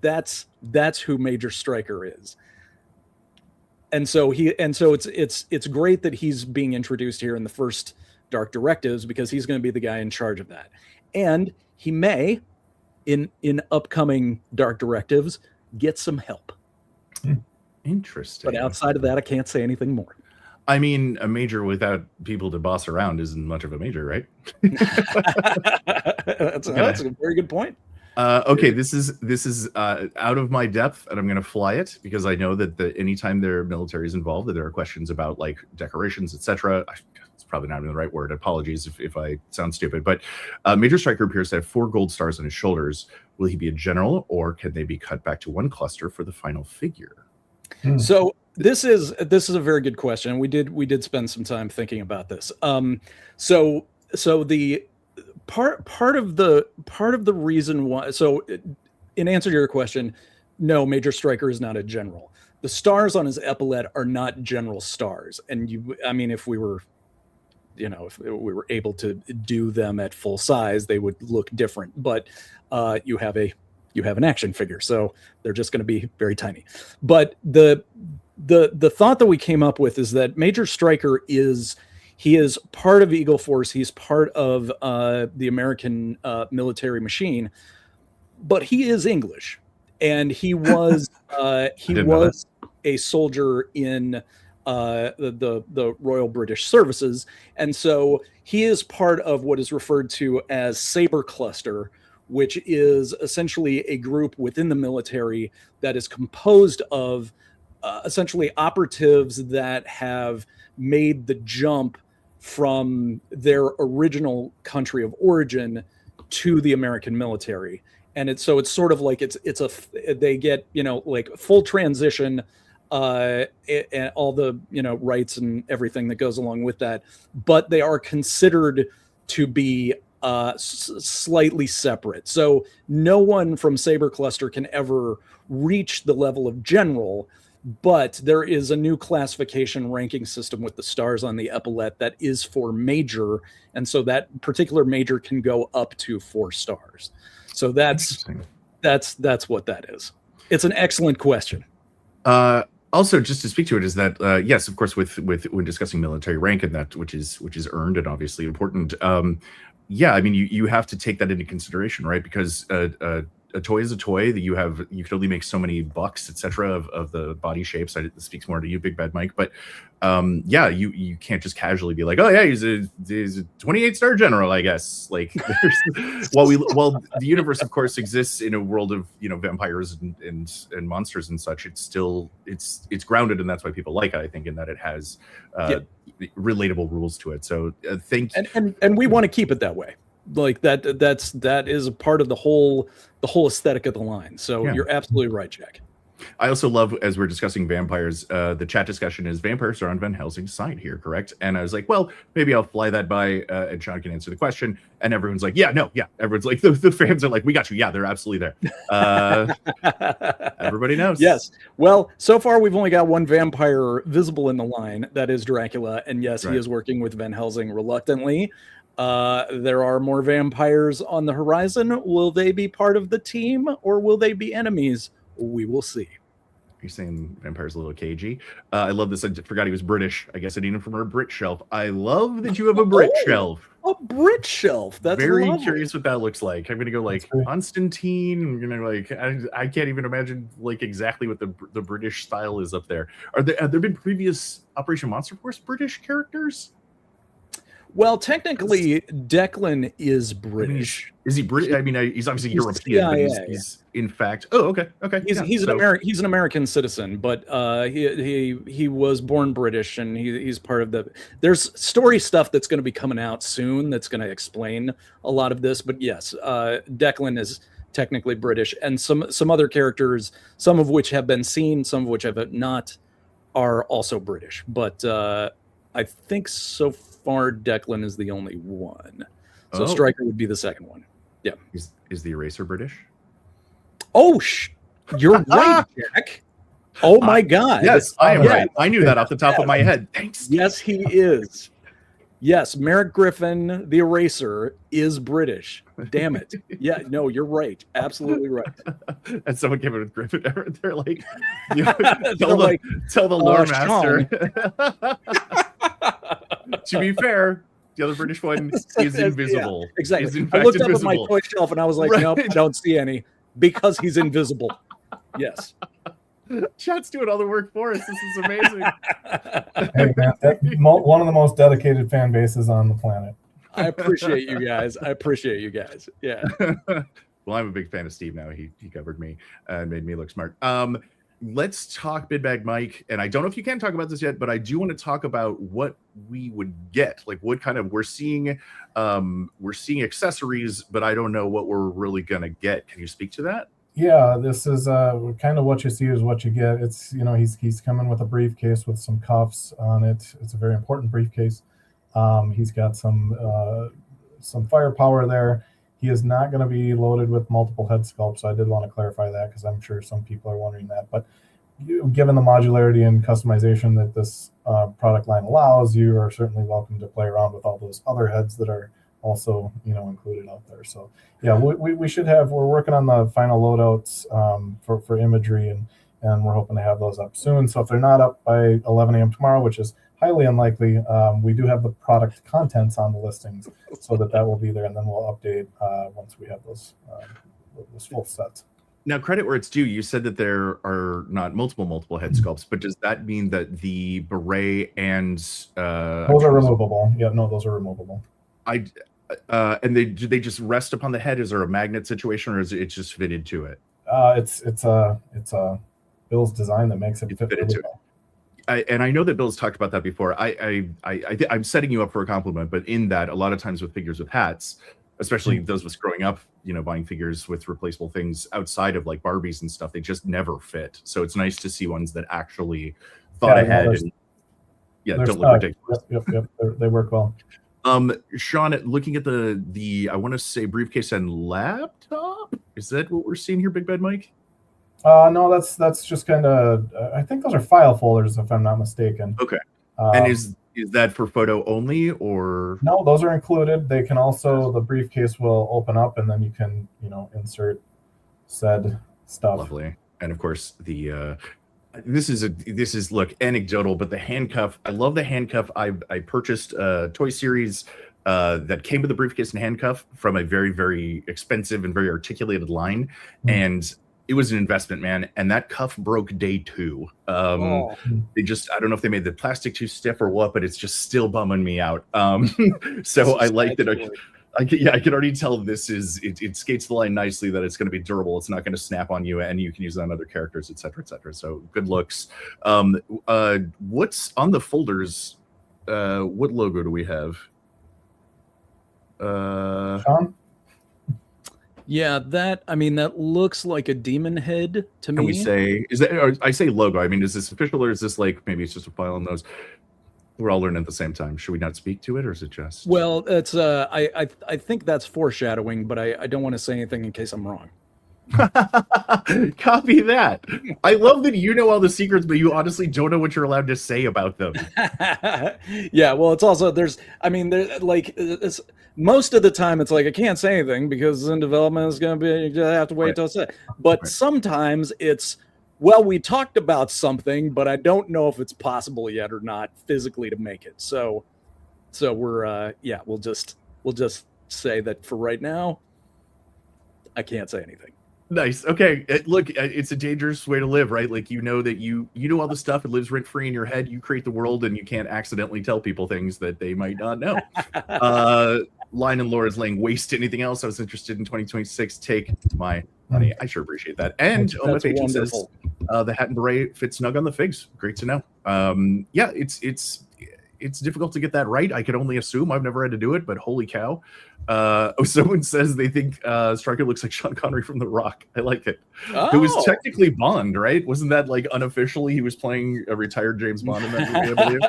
[SPEAKER 3] that's who Major Striker is. And so it's great that he's being introduced here in the first Dark Directives, because he's going to be the guy in charge of that. And he may in upcoming Dark Directives get some help.
[SPEAKER 1] Interesting.
[SPEAKER 3] But outside of that, I can't say anything more.
[SPEAKER 1] I mean, a major without people to boss around isn't much of a major, right?
[SPEAKER 3] That's a very good point.
[SPEAKER 1] Okay, this is out of my depth, and I'm going to fly it because I know that anytime their military is involved, that there are questions about like decorations, etc. It's probably not even the right word. Apologies if I sound stupid. But Major Striker appears to have 4 gold stars on his shoulders. Will he be a general, or can they be cut back to 1 cluster for the final figure?
[SPEAKER 3] So this is a very good question. We did spend some time thinking about this. So the part of the reason why. So in answer to your question, no, Major Striker is not a general. The stars on his epaulette are not general stars, and if we were able to do them at full size, they would look different. But you have an action figure, so they're just going to be very tiny. But the thought that we came up with is that Major Striker is part of Eagle Force. He's part of the American military machine, but he is English, and he was a soldier in the Royal British Services, and so he is part of what is referred to as Saber Cluster, which is essentially a group within the military that is composed of essentially operatives that have made the jump from their original country of origin to the American military. And it's sort of like they get, like full transition, and all the, rights and everything that goes along with that, but they are considered to be slightly separate. So no one from Saber Cluster can ever reach the level of general, but there is a new classification ranking system with the stars on the epaulette that is for major, and so that particular major can go up to 4 stars. So that's what that is. It's an excellent question.
[SPEAKER 1] Also, just to speak to it, is that yes, of course, with when discussing military rank and that which is earned and obviously important. Yeah, I mean, you have to take that into consideration, right? Because a toy is a toy. That you can only make so many bucks, etc. of the body shapes. It speaks more to you, Big Bad Mike. But yeah, you can't just casually be like, oh yeah, he's a 28-star general, I guess. Like, while the universe, of course, exists in a world of vampires and monsters and such, it's still it's grounded, and that's why people like it. I think, in that it has relatable rules to it. So and
[SPEAKER 3] we want to keep it that way. Like that is a part of the whole aesthetic of the line. So You're absolutely right, Jack.
[SPEAKER 1] I also love, as we're discussing vampires, the chat discussion is vampires are on Van Helsing's side here, correct? And I was like, well, maybe I'll fly that by, and Sean can answer the question. And everyone's like, yeah, no, yeah. Everyone's like, the fans are like, we got you. Yeah, they're absolutely there. Everybody knows.
[SPEAKER 3] Yes. Well, so far we've only got one vampire visible in the line. That is Dracula. And yes, he is working with Van Helsing reluctantly. There are more vampires on the horizon. Will they be part of the team or will they be enemies? We will see.
[SPEAKER 1] You're saying vampire's a little cagey. I love this. I forgot he was British. I guess I need him from our Brit shelf. I love that you have a Brit shelf.
[SPEAKER 3] A Brit shelf. That's
[SPEAKER 1] very
[SPEAKER 3] lovely.
[SPEAKER 1] Curious what that looks like. I'm gonna go like Constantine. I'm gonna like. I can't even imagine like exactly what the British style is up there. Have there been previous Operation Monster Force British characters?
[SPEAKER 3] Well, technically, Declan is British.
[SPEAKER 1] Is he British? I mean, he's obviously European, but he's in fact. Oh, okay.
[SPEAKER 3] He's an American citizen, but he was born British, and he's part of the. There's story stuff that's going to be coming out soon that's going to explain a lot of this. But yes, Declan is technically British, and some other characters, some of which have been seen, some of which have not, are also British. But I think so far Declan is the only one. So Stryker would be the second one. Yeah.
[SPEAKER 1] Is the Eraser British?
[SPEAKER 3] Oh, you're right, Jack. Oh my God.
[SPEAKER 1] Yes, I am right. I knew that off the top of my head. Thanks.
[SPEAKER 3] Yes, he is. Yes, Merrick Griffin, the Eraser, is British. Damn it. Yeah, no, you're right. Absolutely right.
[SPEAKER 1] And someone came in with Griffin. They're like, tell the lore master. To be fair, the other British one is invisible.
[SPEAKER 3] Yeah, exactly. I looked up at my toy shelf and I was like, nope, don't see any because he's invisible. Yes.
[SPEAKER 1] Chat's doing all the work for us. This is amazing.
[SPEAKER 2] Hey, man, one of the most dedicated fan bases on the planet.
[SPEAKER 3] I appreciate you guys. Yeah.
[SPEAKER 1] Well, I'm a big fan of Steve now. He covered me and made me look smart. Let's talk BigBadMike. And I don't know if you can talk about this yet, but I do want to talk about what we would get. Like what kind of we're seeing accessories, but I don't know what we're really gonna get. Can you speak to that?
[SPEAKER 2] Yeah, this is kind of what you see is what you get. It's he's coming with a briefcase with some cuffs on it. It's a very important briefcase. He's got some firepower there. He is not going to be loaded with multiple head sculpts. So I did want to clarify that because I'm sure some people are wondering that. But given the modularity and customization that this product line allows, you are certainly welcome to play around with all those other heads that are also included out there. So yeah, we should have. We're working on the final loadouts for imagery, and we're hoping to have those up soon. So if they're not up by 11 a.m. tomorrow, which is highly unlikely, we do have the product contents on the listings so that will be there, and then we'll update once we have those full sets.
[SPEAKER 1] Now, credit where it's due. You said that there are not multiple head sculpts, but does that mean that the beret and
[SPEAKER 2] those are removable? Yeah, no, those are removable.
[SPEAKER 1] And they just rest upon the head? Is there a magnet situation, or is it just fitted to it?
[SPEAKER 2] It's a Bill's design that makes it fit really well.
[SPEAKER 1] And I know that Bill's talked about that before. I'm setting you up for a compliment, but in that, a lot of times with figures with hats, especially those of us growing up, buying figures with replaceable things outside of like Barbies and stuff, they just never fit. So it's nice to see ones that actually thought ahead and don't look ridiculous.
[SPEAKER 2] Yep. They work well.
[SPEAKER 1] Sean, looking at the I want to say briefcase and laptop, is that what we're seeing here, BigBadMike?
[SPEAKER 2] No, that's just kind of. I think those are file folders, if I'm not mistaken.
[SPEAKER 1] Okay. And is that for photo only, or
[SPEAKER 2] no? Those are included. They can also, the briefcase will open up, and then you can insert said stuff.
[SPEAKER 1] Lovely. And of course this is look anecdotal, but the handcuff. I love the handcuff. I purchased a toy series that came with the briefcase and handcuff from a very, very expensive and very articulated line, and it was an investment, man. And that cuff broke day 2. They just, I don't know if they made the plastic too stiff or what, but it's just still bumming me out. So I like that. I can already tell it skates the line nicely, that it's going to be durable. It's not going to snap on you, and you can use it on other characters, et cetera, et cetera. So good looks. What's on the folders? What logo do we have?
[SPEAKER 2] Sean?
[SPEAKER 3] Yeah, that looks like a demon head to me.
[SPEAKER 1] Can we say, is that, or I say logo? I mean, is this official or is this like maybe it's just a file on those? We're all learning at the same time. Should we not speak to it, or is it just?
[SPEAKER 3] Well, it's I think that's foreshadowing, but I don't want to say anything in case I'm wrong.
[SPEAKER 1] Copy that. I love that you know all the secrets, but you honestly don't know what you're allowed to say about them.
[SPEAKER 3] Yeah, well, it's also it's most of the time it's like I can't say anything because in development it's going to be you have to wait till it's it. But sometimes it's we talked about something, but I don't know if it's possible yet or not physically to make it. So we're we'll just say that for right now I can't say anything.
[SPEAKER 1] Nice. Okay. Look, it's a dangerous way to live, right? Like, you know that you know all the stuff. It lives rent free in your head. You create the world, and you can't accidentally tell people things that they might not know. Line and Lore is laying waste to anything else. I was interested in 2026. Take my money. I sure appreciate that. And Oma Patron says the hat and beret fit snug on the figs. Great to know. Yeah, it's difficult to get that right. I could only assume. I've never had to do it, but holy cow. Someone says they think Stryker looks like Sean Connery from The Rock. I like it. It was technically Bond, right? Wasn't that like unofficially he was playing a retired James Bond in that movie, I believe?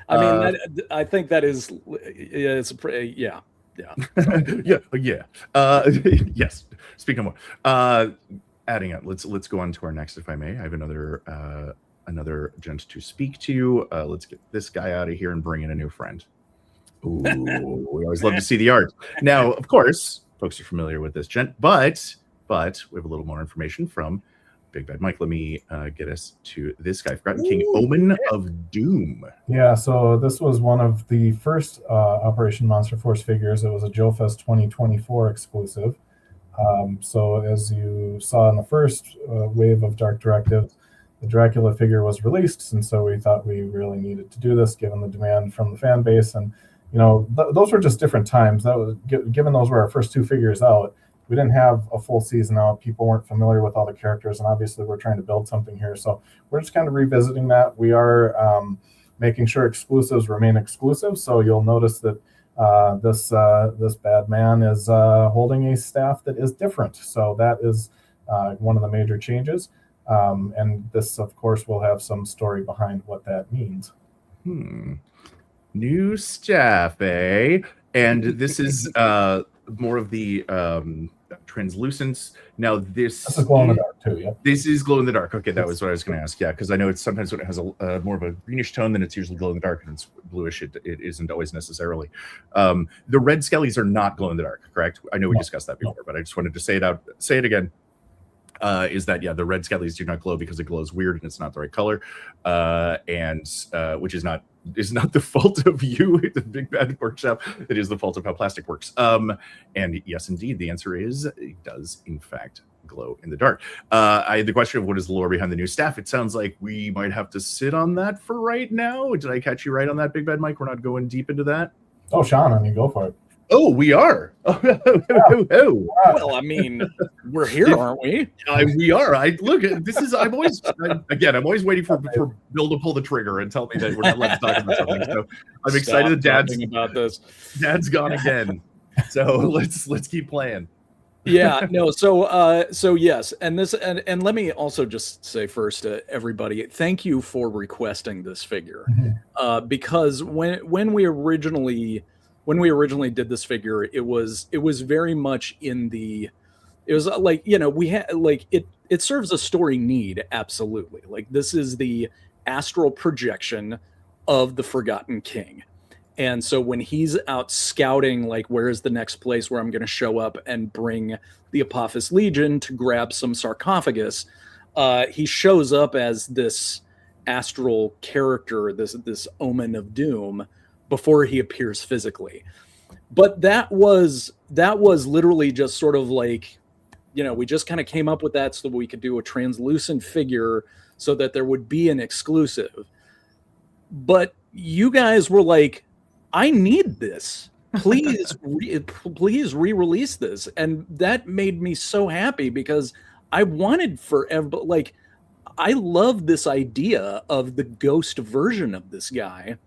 [SPEAKER 3] I mean, I think that is, it's a pretty, yeah.
[SPEAKER 1] Yes. Speaking of more, adding up, let's go on to our next, if I may. I have another gent to speak to. Let's get this guy out of here and bring in a new friend. Ooh, we always love to see the art. Now, of course, folks are familiar with this gent, but we have a little more information from Big Bad Mike. Let me get us to this guy, Forgotten King, Omen of Doom.
[SPEAKER 2] Yeah, so this was one of the first Operation Monster Force figures. It was a Joe Fest 2024 exclusive. So as you saw in the first wave of Dark Directives, the Dracula figure was released, and so we thought we really needed to do this given the demand from the fan base. And those were just different times. That was given those were our first two figures out. We didn't have a full season out. People weren't familiar with all the characters, and obviously we're trying to build something here. So we're just kind of revisiting that. We are making sure exclusives remain exclusive. So you'll notice that this bad man is holding a staff that is different. So that is one of the major changes. And this, of course, will have some story behind what that means.
[SPEAKER 1] New staff, eh? And this is more of the translucence. Now this
[SPEAKER 2] is glow in the dark too. Yeah,
[SPEAKER 1] this is glow in the dark. Okay, that was what I was going to ask. Yeah, because I know it's sometimes when it has a more of a greenish tone, then it's usually glow in the dark, and it's bluish. It isn't always necessarily. The red skellies are not glow in the dark, correct? I know we discussed that before, but I just wanted to say it again. Is that the red skellies do not glow because it glows weird and it's not the right color, and which is not the fault of you, the Big Bad Workshop. It is the fault of how plastic works. And yes, indeed, the answer is it does in fact glow in the dark. I had the question of what is the lore behind the new staff. It sounds like we might have to sit on that for right now. Did I catch you right on that, Big Bad Mike? We're not going deep into that.
[SPEAKER 2] Oh, Sean, I mean, go for it.
[SPEAKER 1] Oh, we are.
[SPEAKER 3] Well, I mean, we're here, aren't we?
[SPEAKER 1] We are. I'm always waiting for Bill to pull the trigger and tell me that we're not allowed to talk about something. So I'm excited that Dad's gone again. So let's keep playing.
[SPEAKER 3] Yeah, no. So yes, and let me also just say first to everybody, thank you for requesting this figure, because when we originally did this figure, it was very much it was like, we had like it serves a story need. Absolutely. Like, this is the astral projection of the Forgotten King. And so when he's out scouting, like, where is the next place where I'm going to show up and bring the Apophis Legion to grab some sarcophagus, he shows up as this astral character, this omen of doom, before he appears physically. But that was literally just sort of like, we just kind of came up with that so that we could do a translucent figure so that there would be an exclusive. But you guys were like, I need this. Please, please re-release this. And that made me so happy because I wanted forever, like, I love this idea of the ghost version of this guy.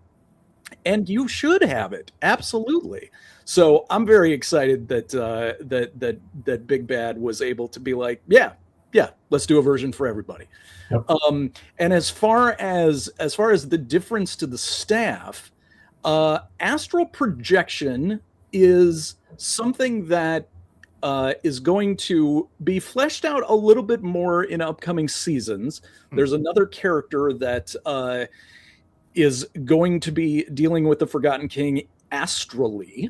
[SPEAKER 3] and you should have it, absolutely. So I'm very excited that that Big Bad was able to be like, yeah, let's do a version for everybody.
[SPEAKER 2] Yep.
[SPEAKER 3] And as far as the difference to the staff, astral projection is something that is going to be fleshed out a little bit more in upcoming seasons. There's another character that is going to be dealing with the Forgotten King astrally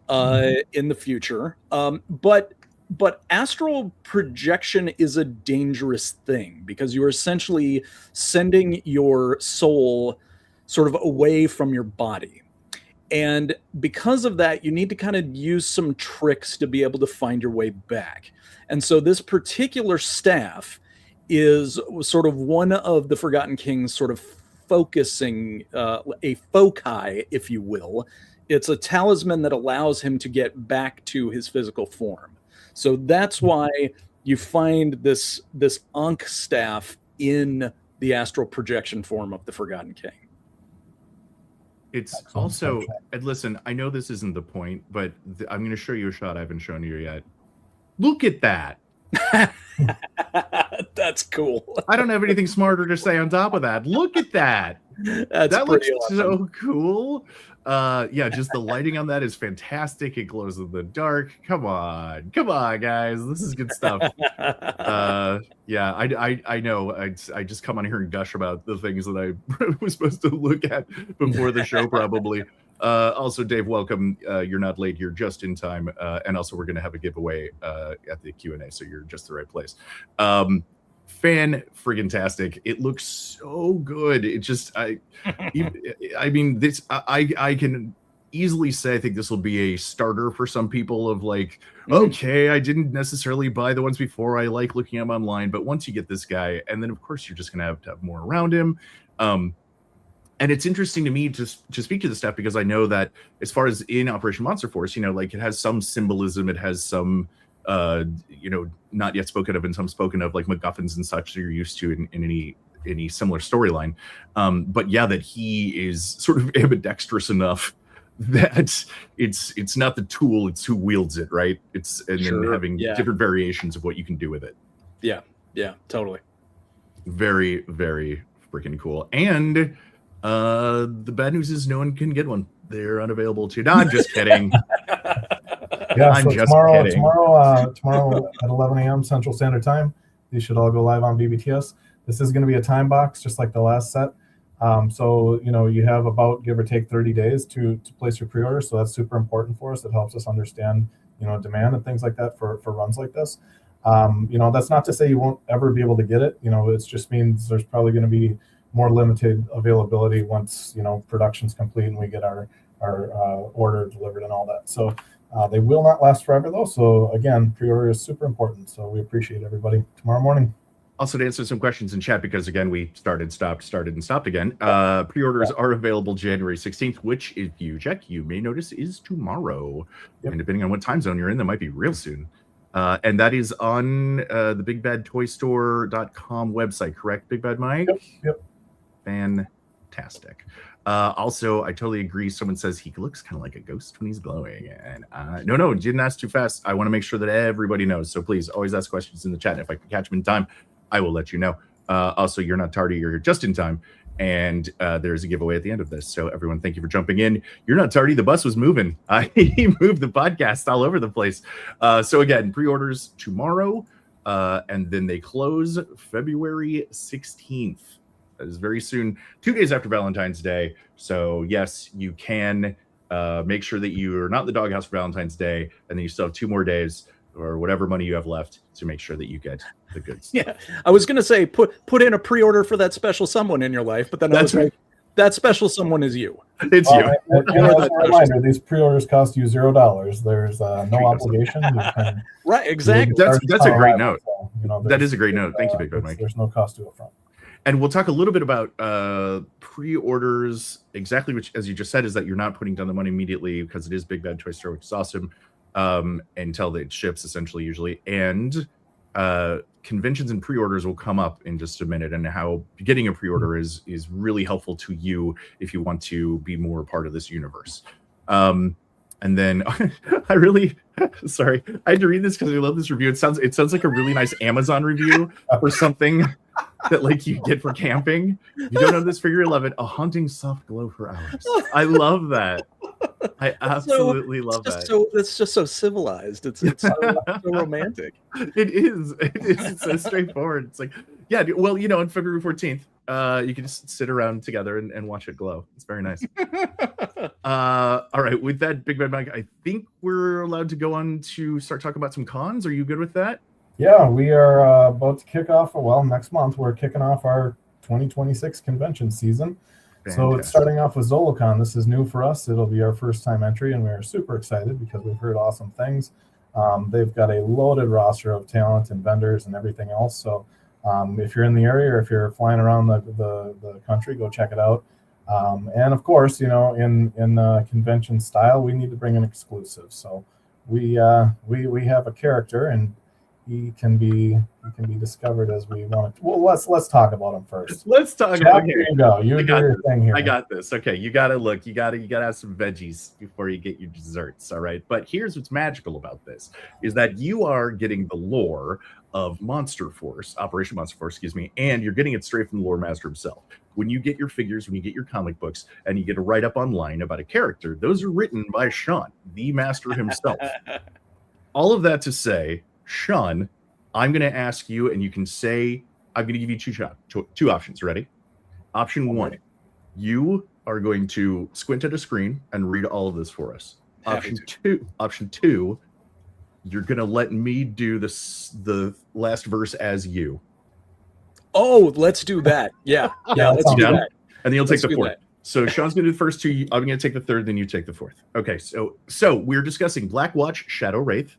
[SPEAKER 3] in the future. But astral projection is a dangerous thing because you're essentially sending your soul sort of away from your body. And because of that, you need to kind of use some tricks to be able to find your way back. And so this particular staff is sort of one of the Forgotten King's sort of focusing, a foci, if you will. It's a talisman that allows him to get back to his physical form. So that's why you find this Ankh staff in the astral projection form of the Forgotten King.
[SPEAKER 1] It's also, and listen, I know this isn't the point, but I'm going to show you a shot I haven't shown you yet. Look at that.
[SPEAKER 3] That's cool.
[SPEAKER 1] I don't have anything smarter to say on top of that. Look at that. That looks awesome. So cool. Yeah, just the lighting on that is fantastic. It glows in the dark. Come on, guys, this is good stuff. Yeah, I know. I just come on here and gush about the things that I was supposed to look at before the show, probably. Also, Dave, welcome. You're not late. You're just in time. And also, we're going to have a giveaway at the Q&A, so you're just the right place. Fan-friggin-tastic. It looks so good. It just, I mean, this, I can easily say I think this will be a starter for some people of like, okay, I didn't necessarily buy the ones before. I like looking at them online, but once you get this guy, and then of course you're just going to have more around him. And it's interesting to me to speak to the stuff because I know that as far as in Operation Monster Force, you know, like it has some symbolism, it has some, you know, not yet spoken of and some spoken of, like MacGuffins and such that you're used to in any similar storyline. But yeah, that he is sort of ambidextrous enough that it's not the tool, it's who wields it, right? It's and then having different variations of what you can do with it. Yeah, totally. Very, very freaking cool. And the bad news is no one can get one. They're unavailable too. No, I'm just kidding.
[SPEAKER 2] Yeah, so tomorrow at 11 a.m. Central Standard Time, these should all go live on BBTS. This is going to be a time box, just like the last set. So, you know, you have about, give or take, 30 days to place your pre-order. So that's super important for us. It helps us understand, you know, demand and things like that for runs like this. You know, that's not to say you won't ever be able to get it. You know, it just means there's probably going to be more limited availability once, you know, production's complete and we get our order delivered and all that. So they will not last forever though. So again, pre-order is super important. So we appreciate everybody tomorrow morning.
[SPEAKER 1] Also, to answer some questions in chat, because again, we started and stopped again. Pre-orders are available January 16th, which if you check, you may notice is tomorrow. Yep. And depending on what time zone you're in, that might be real soon. And that is on the BigBadToyStore.com website, correct, BigBadMike?
[SPEAKER 2] Yep.
[SPEAKER 1] Fantastic. Also, I totally agree. Someone says he looks kind of like a ghost when he's glowing. And no, didn't ask too fast. I want to make sure that everybody knows. So please always ask questions in the chat. And if I can catch them in time, I will let you know. Also, you're not tardy. You're just in time. And there's a giveaway at the end of this. So everyone, thank you for jumping in. You're not tardy. The bus was moving. He moved the podcast all over the place. So again, pre-orders tomorrow. And then they close February 16th. That is very soon, 2 days after Valentine's Day. So yes, you can make sure that you are not in the doghouse for Valentine's Day, and then you still have 2 more days or whatever money you have left to make sure that you get the goods.
[SPEAKER 3] Yeah, I was going to say put in a pre-order for that special someone in your life, but then I was like, that special someone is you.
[SPEAKER 1] It's you.
[SPEAKER 2] As a reminder, these pre-orders cost you $0. There's no obligation.
[SPEAKER 3] Right, exactly.
[SPEAKER 1] That's a great note.
[SPEAKER 2] So, you know,
[SPEAKER 1] that is a great note. Thank you, BigBadMike.
[SPEAKER 2] There's no cost to it upfront.
[SPEAKER 1] And we'll talk a little bit about pre-orders. Exactly, which, as you just said, is that you're not putting down the money immediately because it is Big Bad Toy Store, which is awesome, until it ships, essentially, usually. And conventions and pre-orders will come up in just a minute, and how getting a pre-order is really helpful to you if you want to be more part of this universe. And then I really sorry, I had to read this because I love this review. It sounds like a really nice Amazon review or something that like you get for camping. You don't know this figure, love it. A haunting soft glow for hours. I love that. I absolutely love that.
[SPEAKER 3] It's just so civilized. It's so romantic.
[SPEAKER 1] It is. It's so straightforward. It's like, yeah, well, you know, on February 14th, you can just sit around together and watch it glow. It's very nice. All right, with that, Big Bad Mike, I think we're allowed to go on to start talking about some cons. Are you good with that?
[SPEAKER 2] Yeah, we are about to kick off. Well, next month we're kicking off our 2026 convention season. Fantastic. So it's starting off with ZoloCon. This is new for us. It'll be our first time entry, and we're super excited because we've heard awesome things. They've got a loaded roster of talent and vendors and everything else. So if you're in the area or if you're flying around the country, go check it out. And of course, you know, in convention style, we need to bring an exclusive. So we have a character, and he can be discovered as we want to. Well, let's talk about him first.
[SPEAKER 1] Let's talk
[SPEAKER 2] Jack,
[SPEAKER 1] about him.
[SPEAKER 2] Here you go. You do your thing here.
[SPEAKER 1] I got this. Okay, you gotta have some veggies before you get your desserts. All right. But here's what's magical about this is that you are getting the lore of Operation Monster Force, and you're getting it straight from the lore master himself. When you get your figures, when you get your comic books, and you get a write-up online about a character, those are written by Sean, the master himself. All of that to say, Sean, I'm going to ask you, and you can say, I'm going to give you two options. Ready? Option one, you are going to squint at a screen and read all of this for us. Option two, you're going to let me do the last verse as you.
[SPEAKER 3] Oh, let's do that. Yeah, let's do that.
[SPEAKER 1] And then you'll take the fourth. So Sean's going to do the first two. I'm going to take the third, then you take the fourth. Okay, so we're discussing Black Watch, Shadow Wraith.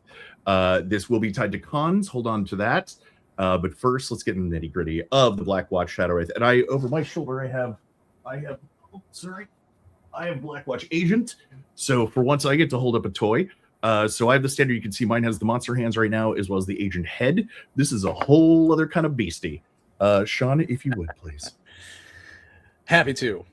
[SPEAKER 1] This will be tied to cons. Hold on to that. But first, let's get in the nitty gritty of the Black Watch, Shadow Wraith. And over my shoulder, I have Black Watch Agent. So for once, I get to hold up a toy. So I have the standard. You can see mine has the monster hands right now, as well as the agent head. This is a whole other kind of beastie. Sean, if you would, please.
[SPEAKER 3] Happy to.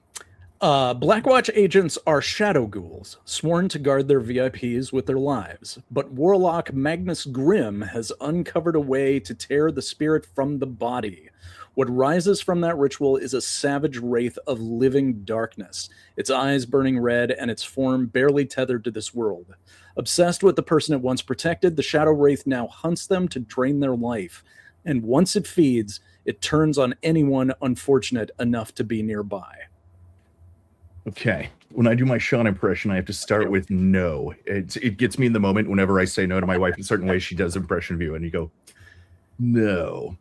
[SPEAKER 3] Black Watch agents are shadow ghouls, sworn to guard their VIPs with their lives. But Warlock Magnus Grimm has uncovered a way to tear the spirit from the body. What rises from that ritual is a savage wraith of living darkness, its eyes burning red and its form barely tethered to this world. Obsessed with the person it once protected, the shadow wraith now hunts them to drain their life. And once it feeds, it turns on anyone unfortunate enough to be nearby.
[SPEAKER 1] Okay. When I do my Sean impression, I have to start with no. It gets me in the moment whenever I say no to my wife in certain ways. She does impression of you, and you go, no.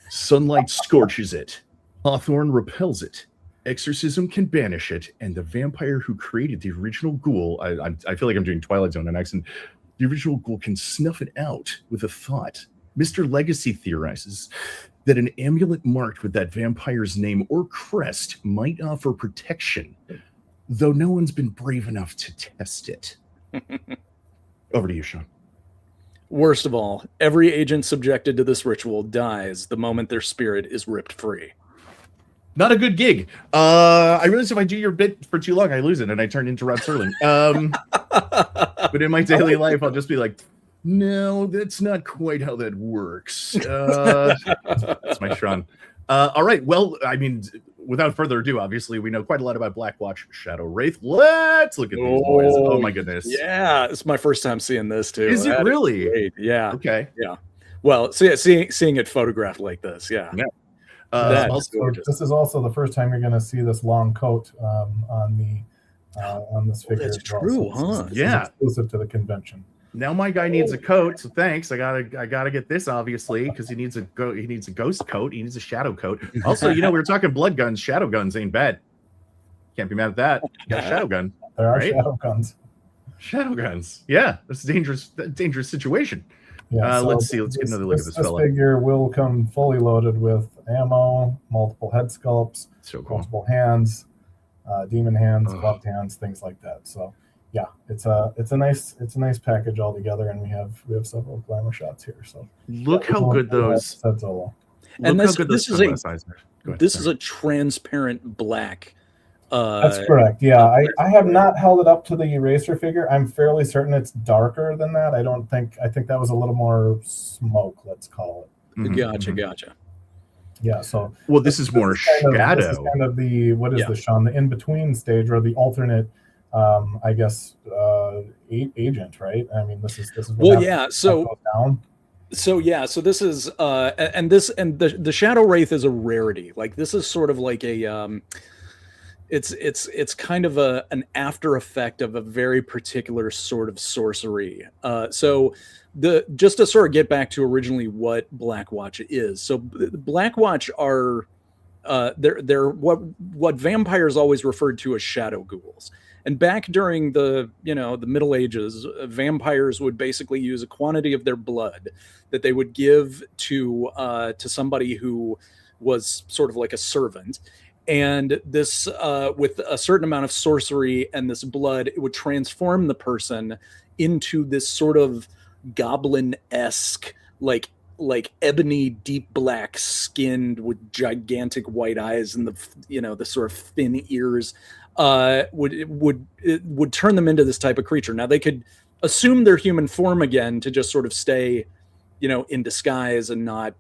[SPEAKER 1] Sunlight scorches it. Hawthorne repels it. Exorcism can banish it. And the vampire who created the original ghoul, I feel like I'm doing Twilight Zone on accident. The original ghoul can snuff it out with a thought. Mr. Legacy theorizes that an amulet marked with that vampire's name or crest might offer protection, though no one's been brave enough to test it. Over to you, Sean.
[SPEAKER 3] Worst of all, every agent subjected to this ritual dies the moment their spirit is ripped free.
[SPEAKER 1] Not a good gig. I realize if I do your bit for too long, I lose it and I turn into Rod Serling. But in my daily life, I'll just be like, no, that's not quite how that works. That's my Sean. All right. Well, I mean, without further ado, obviously, we know quite a lot about Black Watch, Shadow Wraith. Let's look at these boys. Oh, my goodness.
[SPEAKER 3] Yeah. It's my first time seeing this, too.
[SPEAKER 1] Is it really?
[SPEAKER 3] Great. Yeah.
[SPEAKER 1] Okay.
[SPEAKER 3] Yeah. Well, so yeah, seeing it photographed like this. Yeah.
[SPEAKER 1] Yeah.
[SPEAKER 2] This is also the first time you're going to see this long coat on this figure.
[SPEAKER 3] That's true, huh?
[SPEAKER 1] Yeah.
[SPEAKER 2] Exclusive to the convention.
[SPEAKER 1] Now my guy needs a coat, so thanks. I gotta get this obviously because he needs a ghost coat. He needs a shadow coat. Also, we were talking blood guns. Shadow guns ain't bad. Can't be mad at that. You got a shadow gun.
[SPEAKER 2] There are shadow guns.
[SPEAKER 1] Shadow guns. Yeah, that's a dangerous situation. Yeah, let's see. Let's get another look at this fella.
[SPEAKER 2] This figure will come fully loaded with ammo, multiple head sculpts,
[SPEAKER 1] so cool.
[SPEAKER 2] multiple hands, demon hands, gloved hands, things like that. So yeah, it's a nice package altogether, and we have several glamour shots here. So
[SPEAKER 1] look how good those.
[SPEAKER 3] And this is a transparent black.
[SPEAKER 2] That's correct. Yeah, I have not held it up to the eraser figure. I'm fairly certain it's darker than that. I think that was a little more smoke, let's call it.
[SPEAKER 3] Mm-hmm. Gotcha.
[SPEAKER 2] Yeah, so
[SPEAKER 1] this is more shadow. This is
[SPEAKER 2] kind of the the Sean, the in-between stage, or the alternate I guess agent, right? I mean, this is
[SPEAKER 3] So this is and the Shadow Wraith is a rarity. Like, this is sort of like a it's kind of an after effect of a very particular sort of sorcery. So just to sort of get back to originally what Blackwatch is. So Blackwatch are they're what vampires always referred to as shadow ghouls. And back during the Middle Ages, vampires would basically use a quantity of their blood that they would give to somebody who was sort of like a servant. And this, with a certain amount of sorcery and this blood, it would transform the person into this sort of goblin-esque, like ebony, deep black skinned with gigantic white eyes and the sort of thin ears. Would turn them into this type of creature. Now they could assume their human form again to just sort of stay, in disguise and not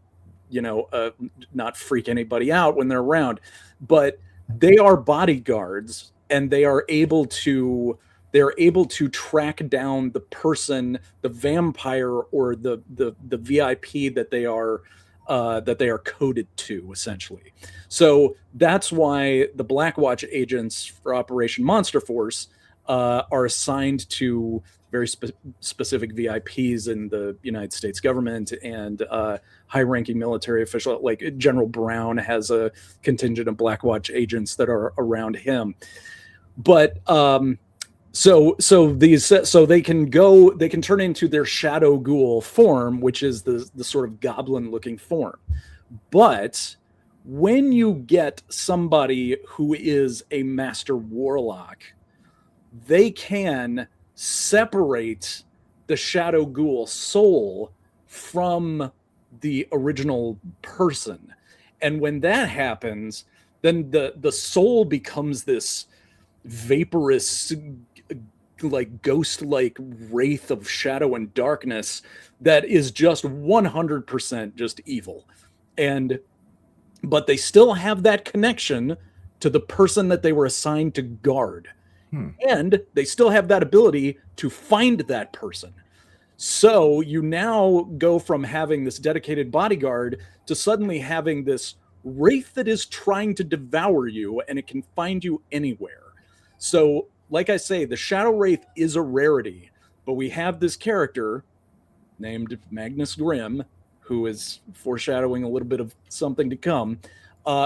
[SPEAKER 3] freak anybody out when they're around. But they are bodyguards, and they are able to track down the person, the vampire, or the VIP that they are coded to, essentially. So that's why the Blackwatch agents for Operation Monster Force are assigned to very specific VIPs in the United States government, and high-ranking military official like General Brown has a contingent of Blackwatch agents that are around him. But so they can turn into their shadow ghoul form, which is the sort of goblin-looking form. But when you get somebody who is a master warlock, they can separate the shadow ghoul soul from the original person. And when that happens, then the soul becomes this vaporous, like ghost-like wraith of shadow and darkness that is just 100% just evil. But they still have that connection to the person that they were assigned to guard. And they still have that ability to find that person. So you now go from having this dedicated bodyguard to suddenly having this wraith that is trying to devour you, and it can find you anywhere. So, like I say, the Shadow Wraith is a rarity, but we have this character named Magnus Grimm, who is foreshadowing a little bit of something to come,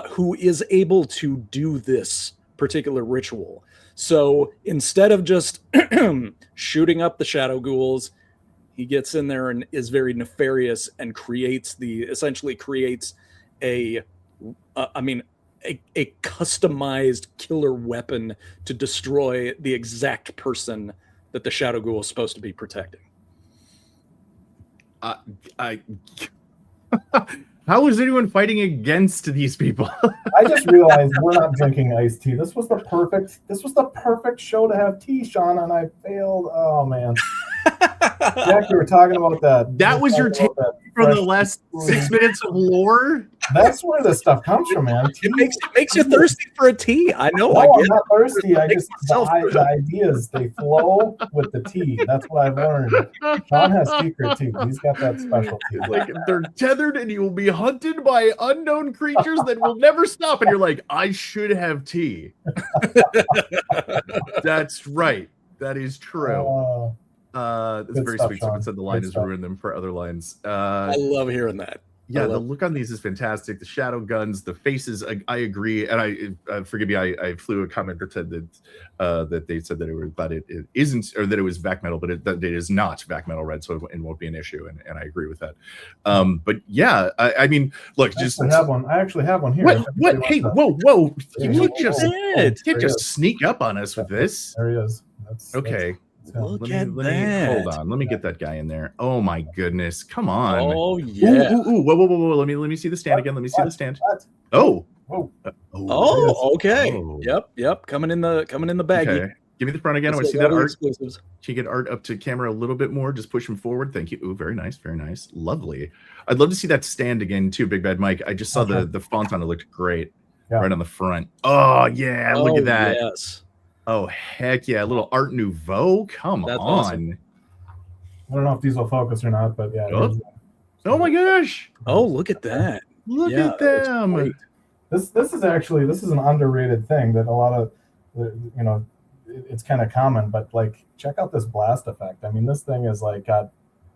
[SPEAKER 3] who is able to do this particular ritual. So instead of just shooting up the shadow ghouls, he gets in there and is very nefarious and essentially creates a customized killer weapon to destroy the exact person that the shadow ghoul is supposed to be protecting.
[SPEAKER 1] How is anyone fighting against these people?
[SPEAKER 2] I just realized we're not drinking iced tea. This was the perfect show to have tea, Sean, and I failed. Oh man. Jack, you were talking about that.
[SPEAKER 1] That was your take from the last 6 minutes of lore?
[SPEAKER 2] That's where this stuff comes from, man.
[SPEAKER 3] Tea, it makes you thirsty for a tea. I know.
[SPEAKER 2] No, I'm not thirsty. I just the ideas, they flow with the tea. That's what I've learned. Sean has secret tea. He's got that special tea.
[SPEAKER 1] Like, they're tethered and you will be hunted by unknown creatures that will never stop. And you're like, I should have tea. That's right. That is true. That's very sweet. Someone said the line has ruined them for other lines.
[SPEAKER 3] I love hearing that.
[SPEAKER 1] Yeah, the look on these is fantastic. The shadow guns, the faces, I agree. And I forgive me, I flew a comment that said that they said that it isn't, or that it was vac metal, but that it is not vac metal red, so it won't be an issue. And I agree with that. But yeah, I mean, look, I
[SPEAKER 2] actually have one here.
[SPEAKER 1] What? Hey, whoa! You can't just sneak up on us with this.
[SPEAKER 2] There he is. That's
[SPEAKER 1] okay.
[SPEAKER 3] Look at that.
[SPEAKER 1] Hold on. Let me get that guy in there. Oh my goodness. Come on.
[SPEAKER 3] Oh yeah.
[SPEAKER 1] Ooh. Whoa. Let me see the stand again. Let me see the stand. Oh.
[SPEAKER 3] Okay.
[SPEAKER 1] Oh.
[SPEAKER 3] Yep. Coming in the baggie.
[SPEAKER 1] Okay. Give me the front again. I want to see that art. Exclusives. Can you get art up to camera a little bit more? Just push him forward. Thank you. Ooh, very nice. Lovely. I'd love to see that stand again too, Big Bad Mike. I just saw the font on it looked great. Yeah. Right on the front. Oh yeah, look at that.
[SPEAKER 3] Yes.
[SPEAKER 1] Oh heck yeah, a little Art Nouveau. Come on.
[SPEAKER 2] Awesome. I don't know if these will focus or not, but yeah.
[SPEAKER 1] Oh my gosh.
[SPEAKER 3] Oh, look at that.
[SPEAKER 1] Look at them.
[SPEAKER 2] This is an underrated thing that a lot of it's kind of common, but like check out this blast effect. I mean, this thing is like got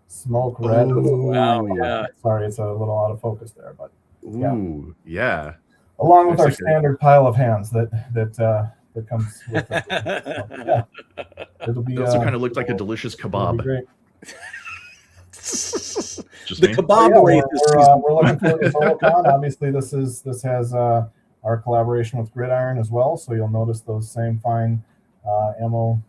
[SPEAKER 2] smoke red.
[SPEAKER 3] Wow, yeah.
[SPEAKER 2] Sorry, it's a little out of focus there, but
[SPEAKER 1] yeah.
[SPEAKER 2] Along with our standard pile of hands that comes with it. So, yeah. It'll be.
[SPEAKER 1] It also kind of looked like a delicious kebab.
[SPEAKER 2] Great.
[SPEAKER 1] Just
[SPEAKER 3] the kebab rate.
[SPEAKER 2] We're looking for the SoloCon. Obviously, this has our collaboration with Gridiron as well. So you'll notice those same fine ammo,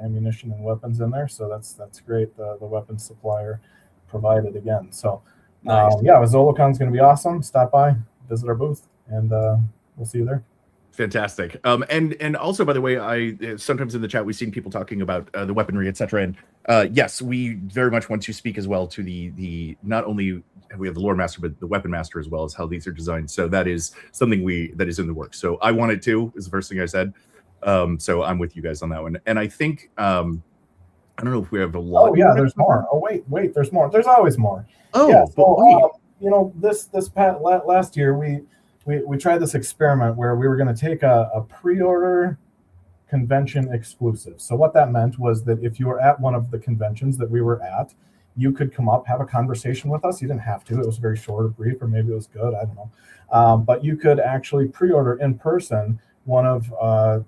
[SPEAKER 2] ammunition, and weapons in there. So that's great. The weapons supplier provided again. So
[SPEAKER 3] nice.
[SPEAKER 2] SoloCon's going to be awesome. Stop by, visit our booth, and we'll see you there.
[SPEAKER 1] Fantastic. And also, by the way, I sometimes in the chat we've seen people talking about the weaponry, etc. And yes, we very much want to speak as well to the not only we have the lore master, but the weapon master as well as how these are designed. So that is something that is in the works. So I wanted to is the first thing I said. So I'm with you guys on that one. And I think I don't know if we have a lot.
[SPEAKER 2] Oh yeah, there's more. Oh wait, there's more. There's always more.
[SPEAKER 1] Oh
[SPEAKER 2] yeah. So last year we tried this experiment where we were going to take a pre-order convention exclusive. So what that meant was that if you were at one of the conventions that we were at, you could come up, have a conversation with us. You didn't have to. It was very short or brief, or maybe it was good. I don't know. But you could actually pre-order in person one of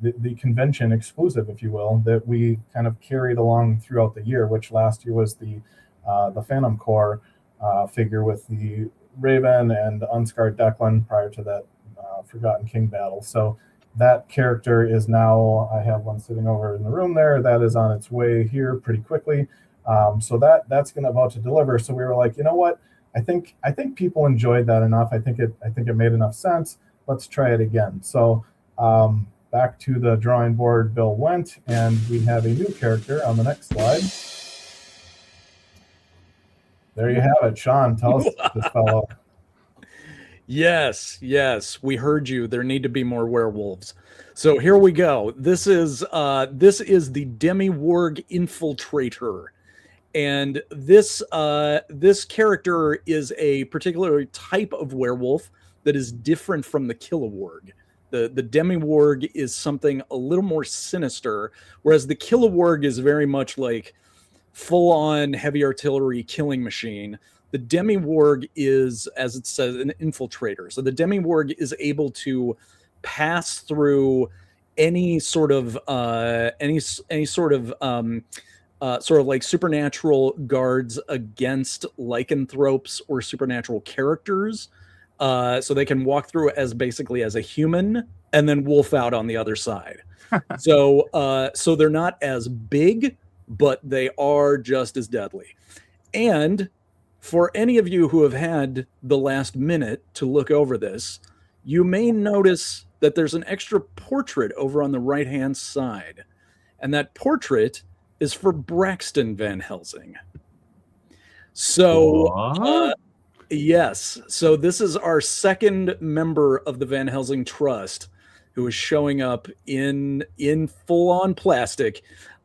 [SPEAKER 2] the convention exclusive, if you will, that we kind of carried along throughout the year, which last year was the Phantom Core figure with the Raven and Unscarred Declan prior to that Forgotten King battle. So that character is now, I have one sitting over in the room there, that is on its way here pretty quickly. So that's about to deliver. So we were like, you know what? I think people enjoyed that enough. I think it made enough sense. Let's try it again. So back to the drawing board Bill went, and we have a new character on the next slide. There you have it. Sean, tell us this fellow.
[SPEAKER 3] Yes, we heard you. There need to be more werewolves. So here we go. This is the Demi-Warg Infiltrator. And this character is a particular type of werewolf that is different from the Kilowurg. The Demi-Warg is something a little more sinister, whereas the Kilowurg is very much like full-on heavy artillery killing machine. The Demi-Warg is, as it says, an infiltrator. So the Demi-Warg is able to pass through any sort of like supernatural guards against lycanthropes or supernatural characters. So they can walk through as basically as a human and then wolf out on the other side. So they're not as big, but they are just as deadly. And for any of you who have had the last minute to look over this, you may notice that there's an extra portrait over on the right-hand side. And that portrait is for Braxton Van Helsing. So, yes. So this is our second member of the Van Helsing Trust who is showing up in full-on plastic.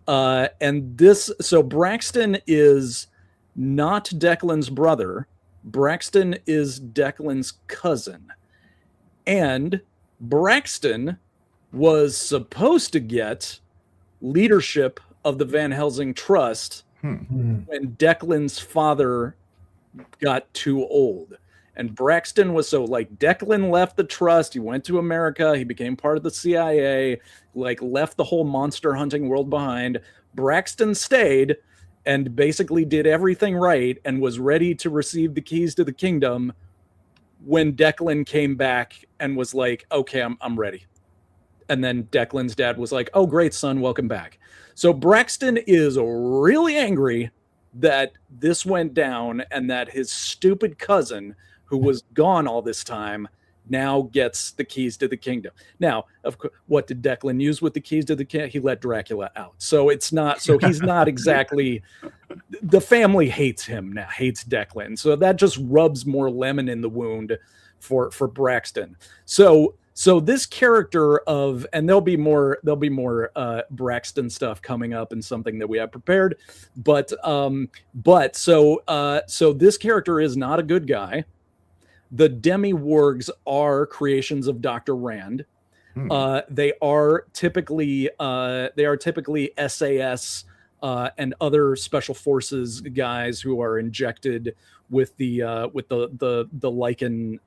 [SPEAKER 3] So Braxton is not Declan's brother. Braxton is Declan's cousin. And Braxton was supposed to get leadership of the Van Helsing Trust when Declan's father got too old. And Braxton was Declan left the trust. He went to America. He became part of the CIA, left the whole monster hunting world behind. Braxton stayed and basically did everything right and was ready to receive the keys to the kingdom when Declan came back and was like, okay, I'm ready. And then Declan's dad was like, oh, great, son, welcome back. So Braxton is really angry that this went down and that his stupid cousin, who was gone all this time, now gets the keys to the kingdom. Now, of course, what did Declan use with the keys to the kingdom? He let Dracula out. So it's not. So he's not exactly. The family hates him now. Hates Declan. So that just rubs more lemon in the wound for Braxton. So this character of, and there'll be more Braxton stuff coming up and something that we have prepared. But so this character is not a good guy. The demi-wargs are creations of Dr. Rand. They are typically SAS and other special forces guys who are injected with the lichen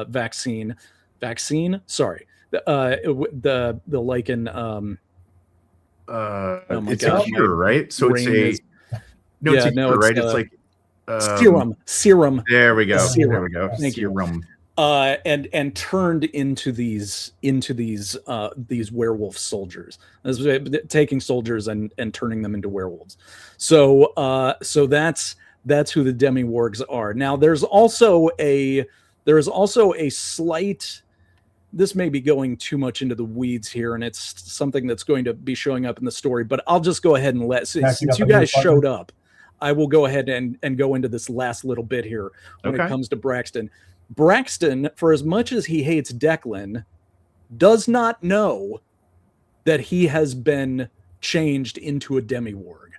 [SPEAKER 3] vaccine. Sorry, the lichen.
[SPEAKER 1] It's a cure, right? So it's a right? It's like.
[SPEAKER 3] Serum.
[SPEAKER 1] There we go.
[SPEAKER 3] Serum.
[SPEAKER 1] There we go.
[SPEAKER 3] Thank
[SPEAKER 1] Serum.
[SPEAKER 3] And turned into these werewolf soldiers, taking soldiers and turning them into werewolves. So that's who the demi-wargs are. Now there is also a slight. This may be going too much into the weeds here, and it's something that's going to be showing up in the story. But I'll just go ahead and since you guys showed up, I will go ahead and go into this last little bit here when it comes to Braxton. Braxton, for as much as he hates Declan, does not know that he has been changed into a demi-warg.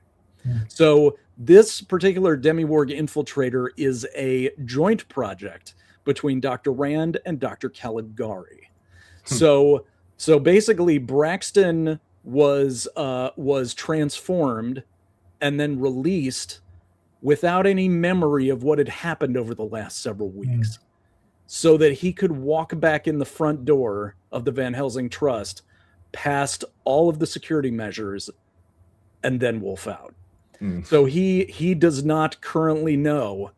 [SPEAKER 3] So this particular demi-warg infiltrator is a joint project between Dr. Rand and Dr. Caligari. So basically Braxton was transformed and then released without any memory of what had happened over the last several weeks, so that he could walk back in the front door of the Van Helsing Trust, past all of the security measures, and then wolf out. So he does not currently know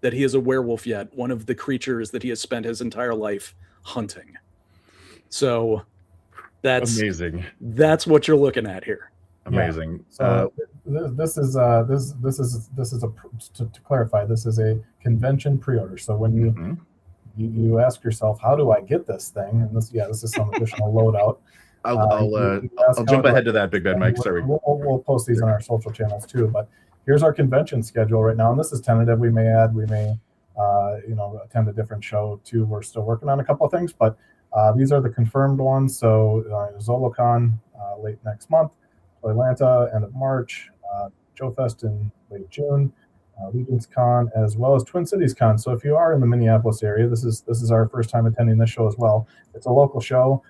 [SPEAKER 3] that he is a werewolf yet, one of the creatures that he has spent his entire life hunting. So that's
[SPEAKER 1] amazing.
[SPEAKER 3] That's what you're looking at here.
[SPEAKER 1] Amazing.
[SPEAKER 2] So this is to clarify, this is a convention pre-order. So when you ask yourself, how do I get this thing? And this is some additional loadout.
[SPEAKER 1] I'll jump ahead to that, BigBadMike. Sorry.
[SPEAKER 2] We'll post these on our social channels too. But here's our convention schedule right now, and this is tentative. We may attend a different show too. We're still working on a couple of things, but these are the confirmed ones. So ZoloCon late next month. Atlanta, end of March, Joe Fest in late June, Legions Con, as well as Twin Cities Con. So if you are in the Minneapolis area, this is our first time attending this show as well. It's a local show.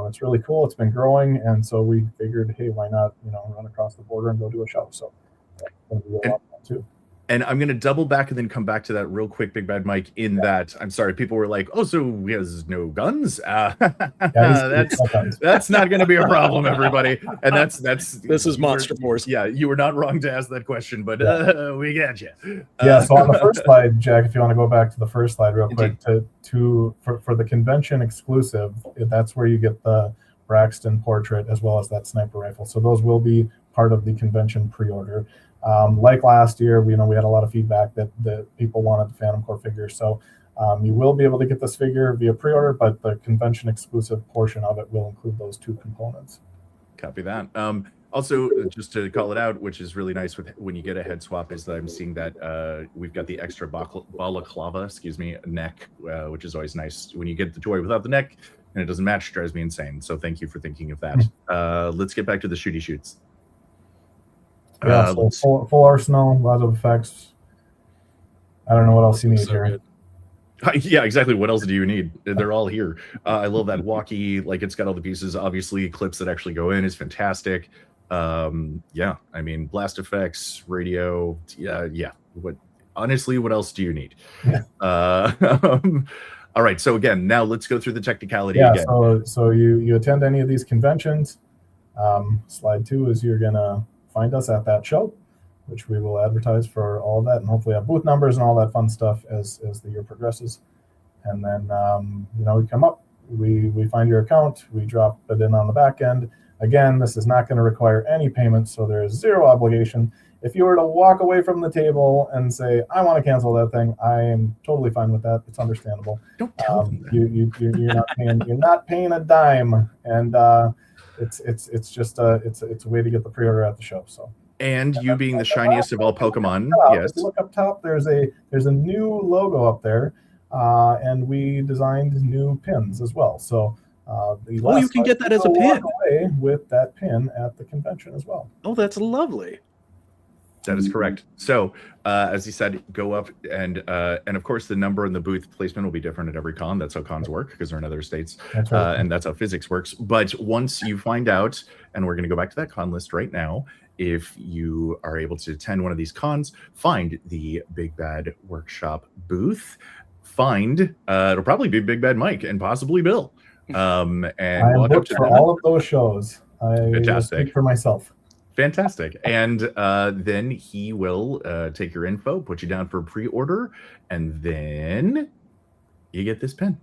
[SPEAKER 2] It's really cool. It's been growing, and so we figured, hey, why not run across the border and go do a show? So that's going to be a lot of fun too.
[SPEAKER 1] And I'm going to double back and then come back to that real quick, BigBadMike, in that, I'm sorry, people were like, oh, so he has no guns? That's not going to be a problem, everybody. And
[SPEAKER 3] this is Monster Force.
[SPEAKER 1] Yeah, you were not wrong to ask that question, but we got you.
[SPEAKER 2] So on the first slide, Jack, if you want to go back to the first slide real quick, for the convention exclusive, that's where you get the Braxton portrait as well as that sniper rifle. So those will be part of the convention pre-order. Like last year, we had a lot of feedback that people wanted the Phantom Core figure. So you will be able to get this figure via pre-order, but the convention exclusive portion of it will include those two components.
[SPEAKER 1] Copy that. Also, just to call it out, which is really nice when you get a head swap, is that I'm seeing that we've got the extra balaclava, neck, which is always nice. When you get the toy without the neck and it doesn't match, drives me insane. So thank you for thinking of that. Let's get back to the shooty shoots.
[SPEAKER 2] So full arsenal, lots of effects. I don't know what else you need here.
[SPEAKER 1] Yeah, exactly. What else do you need? They're all here. I love that walkie. Like, it's got all the pieces. Obviously, clips that actually go in is fantastic. I mean, blast effects, radio. Yeah. What else do you need? All right. So again, now let's go through the technicality again.
[SPEAKER 2] So you attend any of these conventions. Slide 2 is you're gonna find us at that show, which we will advertise for all of that, and hopefully have booth numbers and all that fun stuff as the year progresses. And then we come up, we find your account, we drop it in on the back end. Again, this is not going to require any payment, so there is zero obligation. If you were to walk away from the table and say, I want to cancel that thing, I am totally fine with that. It's understandable.
[SPEAKER 1] Don't tell them that.
[SPEAKER 2] You're not paying a dime, and it's just a way to get the pre-order at the show. So.
[SPEAKER 1] And you being the shiniest of all Pokemon, yes.
[SPEAKER 2] If you look up top, there's a new logo up there, and we designed new pins as well. So
[SPEAKER 3] you can get that as a pin.
[SPEAKER 2] Walk away with that pin at the convention as well.
[SPEAKER 3] Oh, that's lovely.
[SPEAKER 1] That is correct. So, as he said, go up and of course the number in the booth placement will be different at every con. That's how cons work because they're in other states,
[SPEAKER 2] that's right.
[SPEAKER 1] And that's how physics works. But once you find out, and we're going to go back to that con list right now, if you are able to attend one of these cons, find the Big Bad Workshop booth. Find it'll probably be Big Bad Mike and possibly Bill. And
[SPEAKER 2] I'm booked for all of those shows. I speak for myself.
[SPEAKER 1] Fantastic. And then he will take your info, put you down for pre-order, and then you get this pen.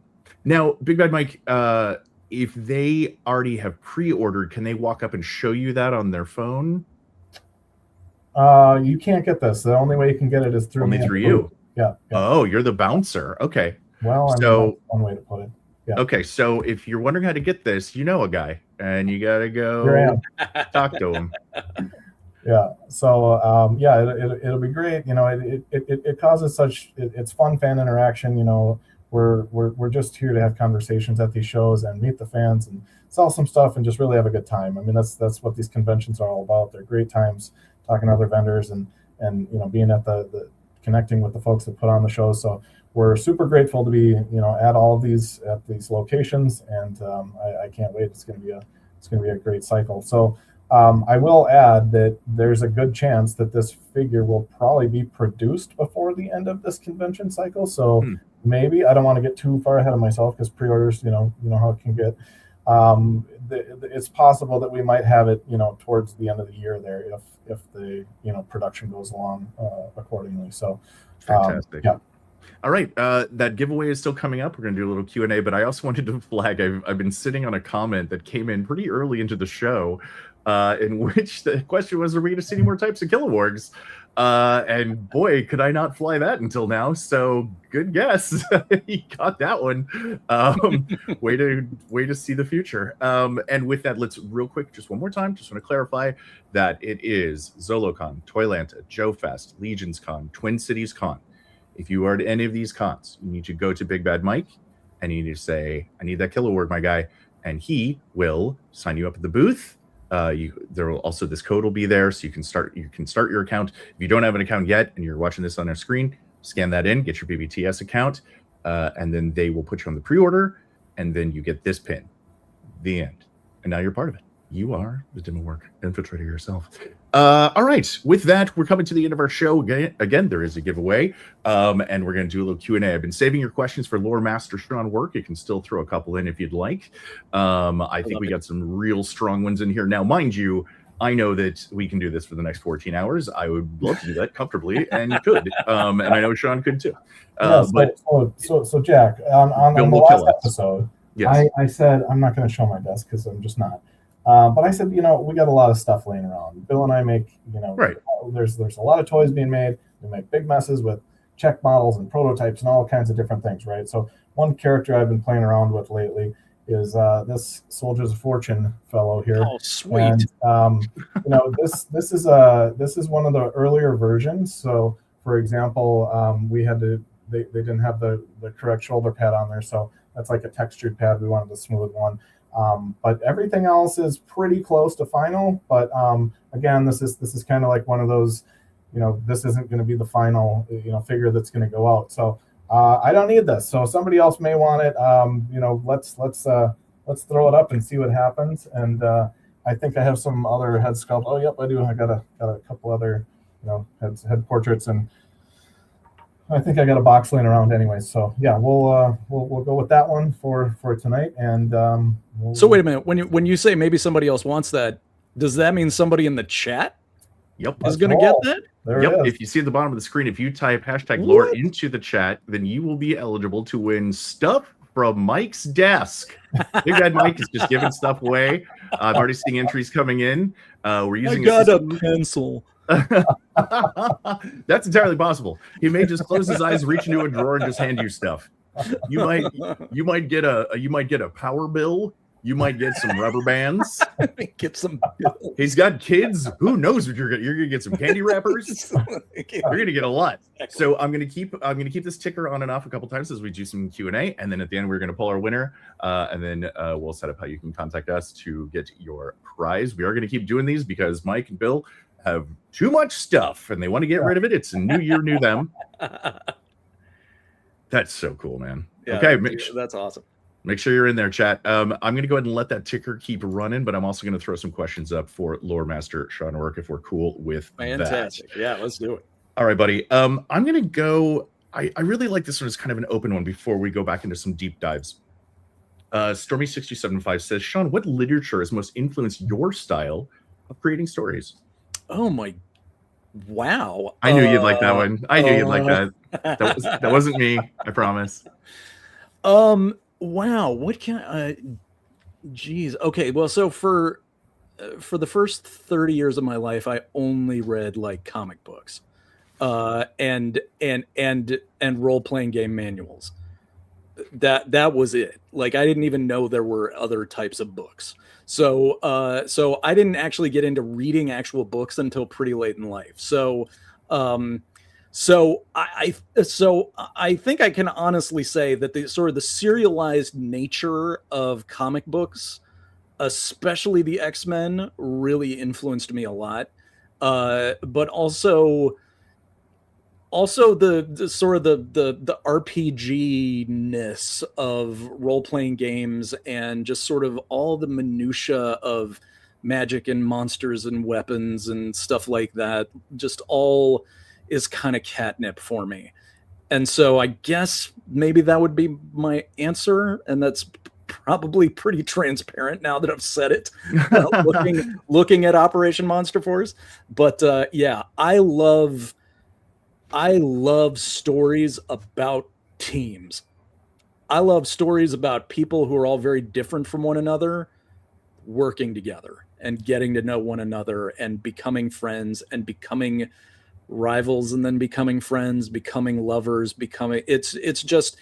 [SPEAKER 1] Now, Big Bad Mike, if they already have pre-ordered, can they walk up and show you that on their phone?
[SPEAKER 2] You can't get this. The only way you can get it is through
[SPEAKER 1] only through you.
[SPEAKER 2] Yeah.
[SPEAKER 1] Oh, you're the bouncer. Okay.
[SPEAKER 2] Well, that's one way to put it. Yeah.
[SPEAKER 1] Okay, so if you're wondering how to get this, you know a guy, and you gotta go talk to him.
[SPEAKER 2] Yeah. So it'll be great. You know, it causes it's fun fan interaction. You know, we're just here to have conversations at these shows and meet the fans and sell some stuff and just really have a good time. I mean, that's what these conventions are all about. They're great times talking to other vendors and you know, being at the connecting with the folks that put on the show. So we're super grateful to be, at all of these locations, and I can't wait. It's going to be a great cycle. So I will add that there's a good chance that this figure will probably be produced before the end of this convention cycle. So maybe, I don't want to get too far ahead of myself because pre-orders, you know how it can get. It's possible that we might have it, towards the end of the year there if the production goes along accordingly. So
[SPEAKER 1] fantastic.
[SPEAKER 2] Yeah.
[SPEAKER 1] All right, that giveaway is still coming up. We're going to do a little Q&A, but I also wanted to flag, I've been sitting on a comment that came in pretty early into the show, in which the question was, are we going to see any more types of Kilowoggs? And boy, could I not fly that until now. So good guess. He got that one. Way to see the future. And with that, let's real quick, just one more time, just want to clarify that it is ZoloCon, Toylanta, Joe Fest, Legions Con, Twin Cities Con. If you are at any of these cons, you need to go to Big Bad Mike and you need to say, I need that Kilowogg, my guy. And he will sign you up at the booth. There will also, this code will be there, so you can start your account. If you don't have an account yet and you're watching this on our screen, scan that in, get your BBTS account, and then they will put you on the pre-order, and then you get this pin. The end. And now you're part of it. You are the demo work infiltrator yourself. All right. With that, we're coming to the end of our show. Again, there is a giveaway, and we're going to do a little Q&A. I've been saving your questions for Lore Master Sean Rourke. You can still throw a couple in if you'd like. I think we got some real strong ones in here. Now, mind you, I know that we can do this for the next 14 hours. I would love to do that comfortably, and you could. And I know Sean could too.
[SPEAKER 2] So Jack, on the last episode,
[SPEAKER 1] yes.
[SPEAKER 2] I said I'm not going to show my desk because I'm just not. But I said, we got a lot of stuff laying around. Bill and I make,
[SPEAKER 1] right.
[SPEAKER 2] There's a lot of toys being made. We make big messes with check models and prototypes and all kinds of different things, right? So one character I've been playing around with lately is this Soldiers of Fortune fellow here.
[SPEAKER 3] Oh, sweet.
[SPEAKER 2] And, this is one of the earlier versions. So, for example, they didn't have the correct shoulder pad on there, so that's like a textured pad. We wanted a smooth one. But everything else is pretty close to final. But again, this is kind of like one of those, this isn't going to be the final, figure that's going to go out. So I don't need this. So somebody else may want it. Let's throw it up and see what happens. And I think I have some other head sculpt. Oh, yep, I do. I got a couple other, head portraits, and I think I got a box laying around anyway. So yeah, we'll go with that one for tonight. And
[SPEAKER 3] so wait a minute. When you say maybe somebody else wants that, does that mean somebody in the chat is going to get that?
[SPEAKER 1] Yep. If you see at the bottom of the screen, if you type #lore into the chat, then you will be eligible to win stuff from Mike's desk. Big Bad Mike is just giving stuff away. I've already seen entries coming in. We're using.
[SPEAKER 3] I got a pencil.
[SPEAKER 1] That's entirely possible. He may just close his eyes, reach into a drawer, and just hand you stuff. You might get a power bill. You might get some rubber bands.
[SPEAKER 3] Get some.
[SPEAKER 1] He's got kids. Who knows what you're gonna get? Some candy wrappers. You're gonna get a lot. So I'm gonna keep this ticker on and off a couple times as we do some Q&A, and then at the end we're gonna pull our winner, and then we'll set up how you can contact us to get your prize. We are gonna keep doing these because Mike and Bill have too much stuff and they want to get rid of it. It's a new year, new them. That's so cool, man.
[SPEAKER 3] Yeah,
[SPEAKER 1] okay,
[SPEAKER 3] that's awesome.
[SPEAKER 1] Make sure you're in there, chat. I'm going to go ahead and let that ticker keep running, but I'm also going to throw some questions up for Lore Master Sean Rourke if we're cool with
[SPEAKER 3] Fantastic.
[SPEAKER 1] that.
[SPEAKER 3] Yeah, let's do it.
[SPEAKER 1] All right, buddy. I'm going to go. I really like this one as kind of an open one before we go back into some deep dives. Stormy675 says, Sean, what literature has most influenced your style of creating stories?
[SPEAKER 3] Oh my! Wow!
[SPEAKER 1] I knew you'd like that one. I knew you'd like that. That wasn't me. I promise.
[SPEAKER 3] Wow. What can? Geez. Okay. Well, so for the first 30 years of my life, I only read like comic books, and role playing game manuals. That was it. Like I didn't even know there were other types of books. So I didn't actually get into reading actual books until pretty late in life. So I think I can honestly say that the sort of the serialized nature of comic books, especially the X-Men, really influenced me a lot. But also the sort of the RPG-ness of role-playing games and just sort of all the minutia of magic and monsters and weapons and stuff like that just all is kind of catnip for me. And so I guess maybe that would be my answer, and that's probably pretty transparent now that I've said it, looking at Operation Monster Force. But yeah, I love stories about teams. I love stories about people who are all very different from one another, working together and getting to know one another and becoming friends and becoming rivals and then becoming friends, becoming lovers, it's just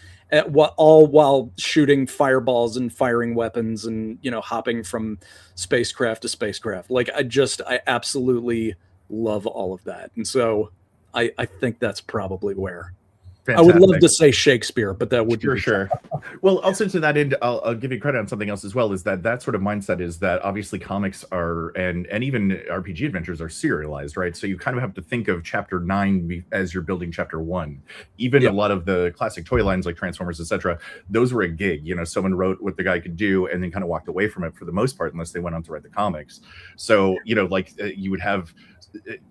[SPEAKER 3] all while shooting fireballs and firing weapons and, hopping from spacecraft to spacecraft. Like I absolutely love all of that. And so I think that's probably where. Fantastic. I would love to say Shakespeare, but that would
[SPEAKER 1] sure. Well, also to that end, I'll give you credit on something else as well. Is that sort of mindset is that obviously comics are and even RPG adventures are serialized, right? So you kind of have to think of chapter 9 as you're building chapter 1. Even a lot of the classic toy lines like Transformers, etc., those were a gig. Someone wrote what the guy could do and then kind of walked away from it for the most part, unless they went on to write the comics. So you would have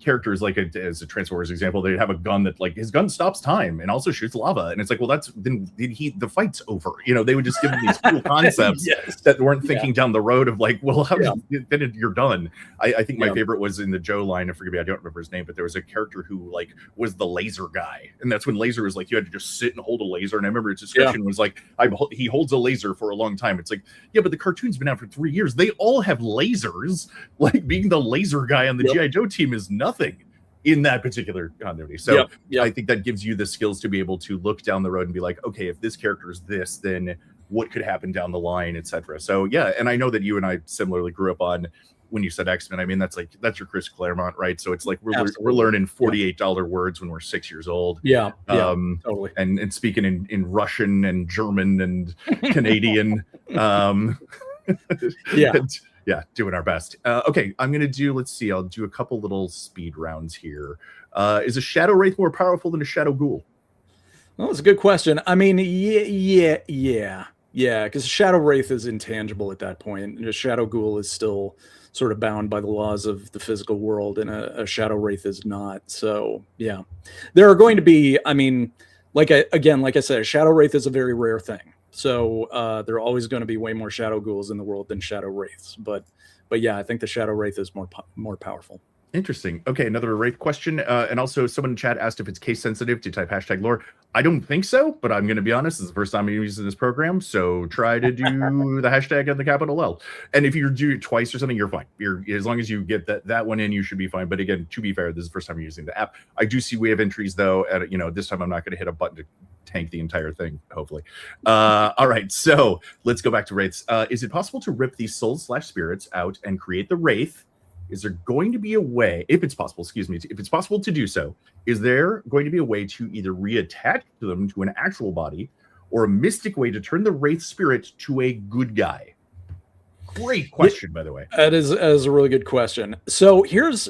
[SPEAKER 1] characters like as a Transformers example, they'd have a gun that like his gun stops time and also shoots lava, and it's like, well, the fight's over. They would just give them these cool concepts that weren't thinking down the road of like, well, then you're done. I think my favorite was in the Joe line. Forgive me, I don't remember his name, but there was a character who like was the laser guy, and that's when laser was like you had to just sit and hold a laser. And I remember his description was like, he holds a laser for a long time. It's like, yeah, but the cartoon's been out for 3 years. They all have lasers. Like being the laser guy on the G.I. Joe team is nothing in that particular continuity. So I think that gives you the skills to be able to look down the road and be like, okay, if this character is this, then what could happen down the line, etc. So yeah, and I know that you and I similarly grew up on when you said X-Men. I mean, that's your Chris Claremont, right? So it's like we're learning $48 words when we're 6 years old.
[SPEAKER 3] Totally.
[SPEAKER 1] And speaking in Russian and German and Canadian. Yeah, doing our best. Okay, I'm going to do, let's see, I'll do a couple little speed rounds here. Is a Shadow Wraith more powerful than a Shadow Ghoul?
[SPEAKER 3] Well, that's a good question. I mean, yeah, because Shadow Wraith is intangible at that point, and a Shadow Ghoul is still sort of bound by the laws of the physical world, and a Shadow Wraith is not. So, yeah. There are going to be, I mean, like I said, a Shadow Wraith is a very rare thing. So there are always going to be way more Shadow Ghouls in the world than Shadow Wraiths. But yeah, I think the Shadow Wraith is more powerful.
[SPEAKER 1] Interesting. Okay, another Wraith question. And also someone in chat asked if it's case sensitive to type hashtag lore. I don't think so, but I'm going to be honest. This is the first time I'm using this program, so try to do the hashtag and the capital L. And if you do it twice or something, you're fine. As long as you get that one in, you should be fine. But again, to be fair, this is the first time I'm using the app. I do see we have entries though. At this time, I'm not going to hit a button to tank the entire thing. Hopefully. All right, so let's go back to Wraiths. Is it possible to rip these souls/spirits out and create the Wraith? Is there going to be a way, if it's possible, if it's possible to do so, is there going to be a way to either reattach them to an actual body or a mystic way to turn the Wraith spirit to a good guy? Great question, by the way.
[SPEAKER 3] That is a really good question. So here's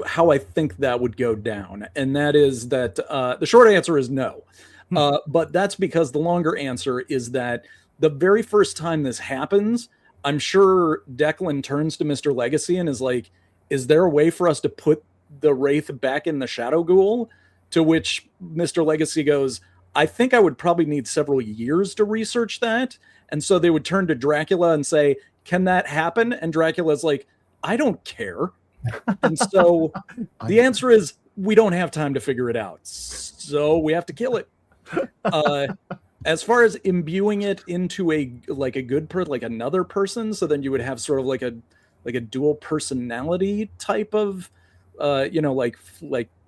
[SPEAKER 3] how I think that would go down. And that is that the short answer is no. But that's because the longer answer is that the very first time this happens, I'm sure Declan turns to Mr. Legacy and is like, is there a way for us to put the Wraith back in the Shadow Ghoul? To which Mr. Legacy goes, I think I would probably need several years to research that. And so they would turn to Dracula and say, can that happen? And Dracula's like, I don't care. And so the answer is, we don't have time to figure it out. So we have to kill it. As far as imbuing it into a good person, like another person, so then you would have sort of like a dual personality type of, like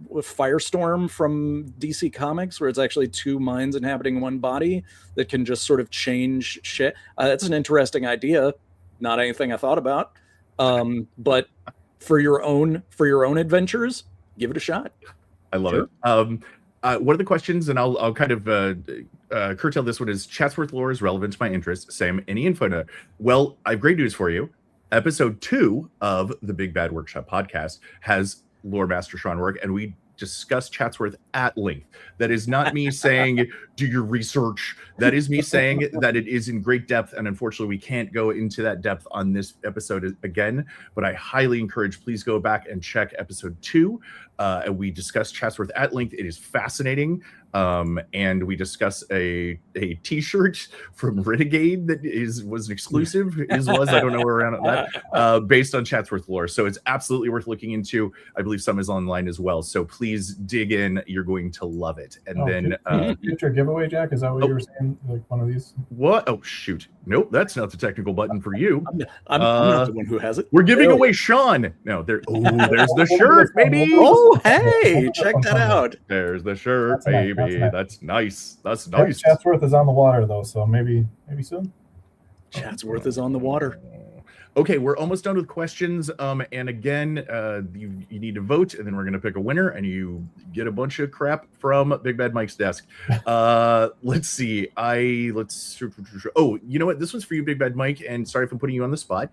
[SPEAKER 3] Firestorm from DC Comics, where it's actually two minds inhabiting one body that can just sort of change shit. That's an interesting idea. Not anything I thought about, but for your own adventures, give it a shot.
[SPEAKER 1] I love it. One of the questions, and I'll kind of curtail this one, is Chatsworth lore is relevant to my interest. Sam, any info on it? Well, I have great news for you. Episode 2 of the Big Bad Workshop podcast has lore master Sean Rourke, and we discuss Chatsworth at length. That is not me saying do your research. That is me saying that it is in great depth, and unfortunately we can't go into that depth on this episode again, but I highly encourage, please go back and check episode 2. And we discuss Chatsworth at length. It is fascinating. And we discuss a t-shirt from Renegade that was an exclusive. I don't know where we're at that, based on Chatsworth lore. So it's absolutely worth looking into. I believe some is online as well. So please dig in. You're going to love it. And
[SPEAKER 2] future giveaway, Jack? Is that what you were saying? Like one of these?
[SPEAKER 1] What? Oh shoot! Nope, that's not the technical button for you.
[SPEAKER 3] I'm not the one who has it.
[SPEAKER 1] We're giving away Sean. No, there's the shirt, baby.
[SPEAKER 3] Oh, hey, check that out.
[SPEAKER 1] There's the shirt, baby. That's nice. That's nice.
[SPEAKER 2] Chatsworth is on the water though, so maybe soon.
[SPEAKER 3] Chatsworth is on the water.
[SPEAKER 1] Okay, we're almost done with questions. And again, you need to vote, and then we're going to pick a winner, and you get a bunch of crap from Big Bad Mike's desk. Let's see. Oh, you know what? This one's for you, Big Bad Mike, and sorry if I'm putting you on the spot.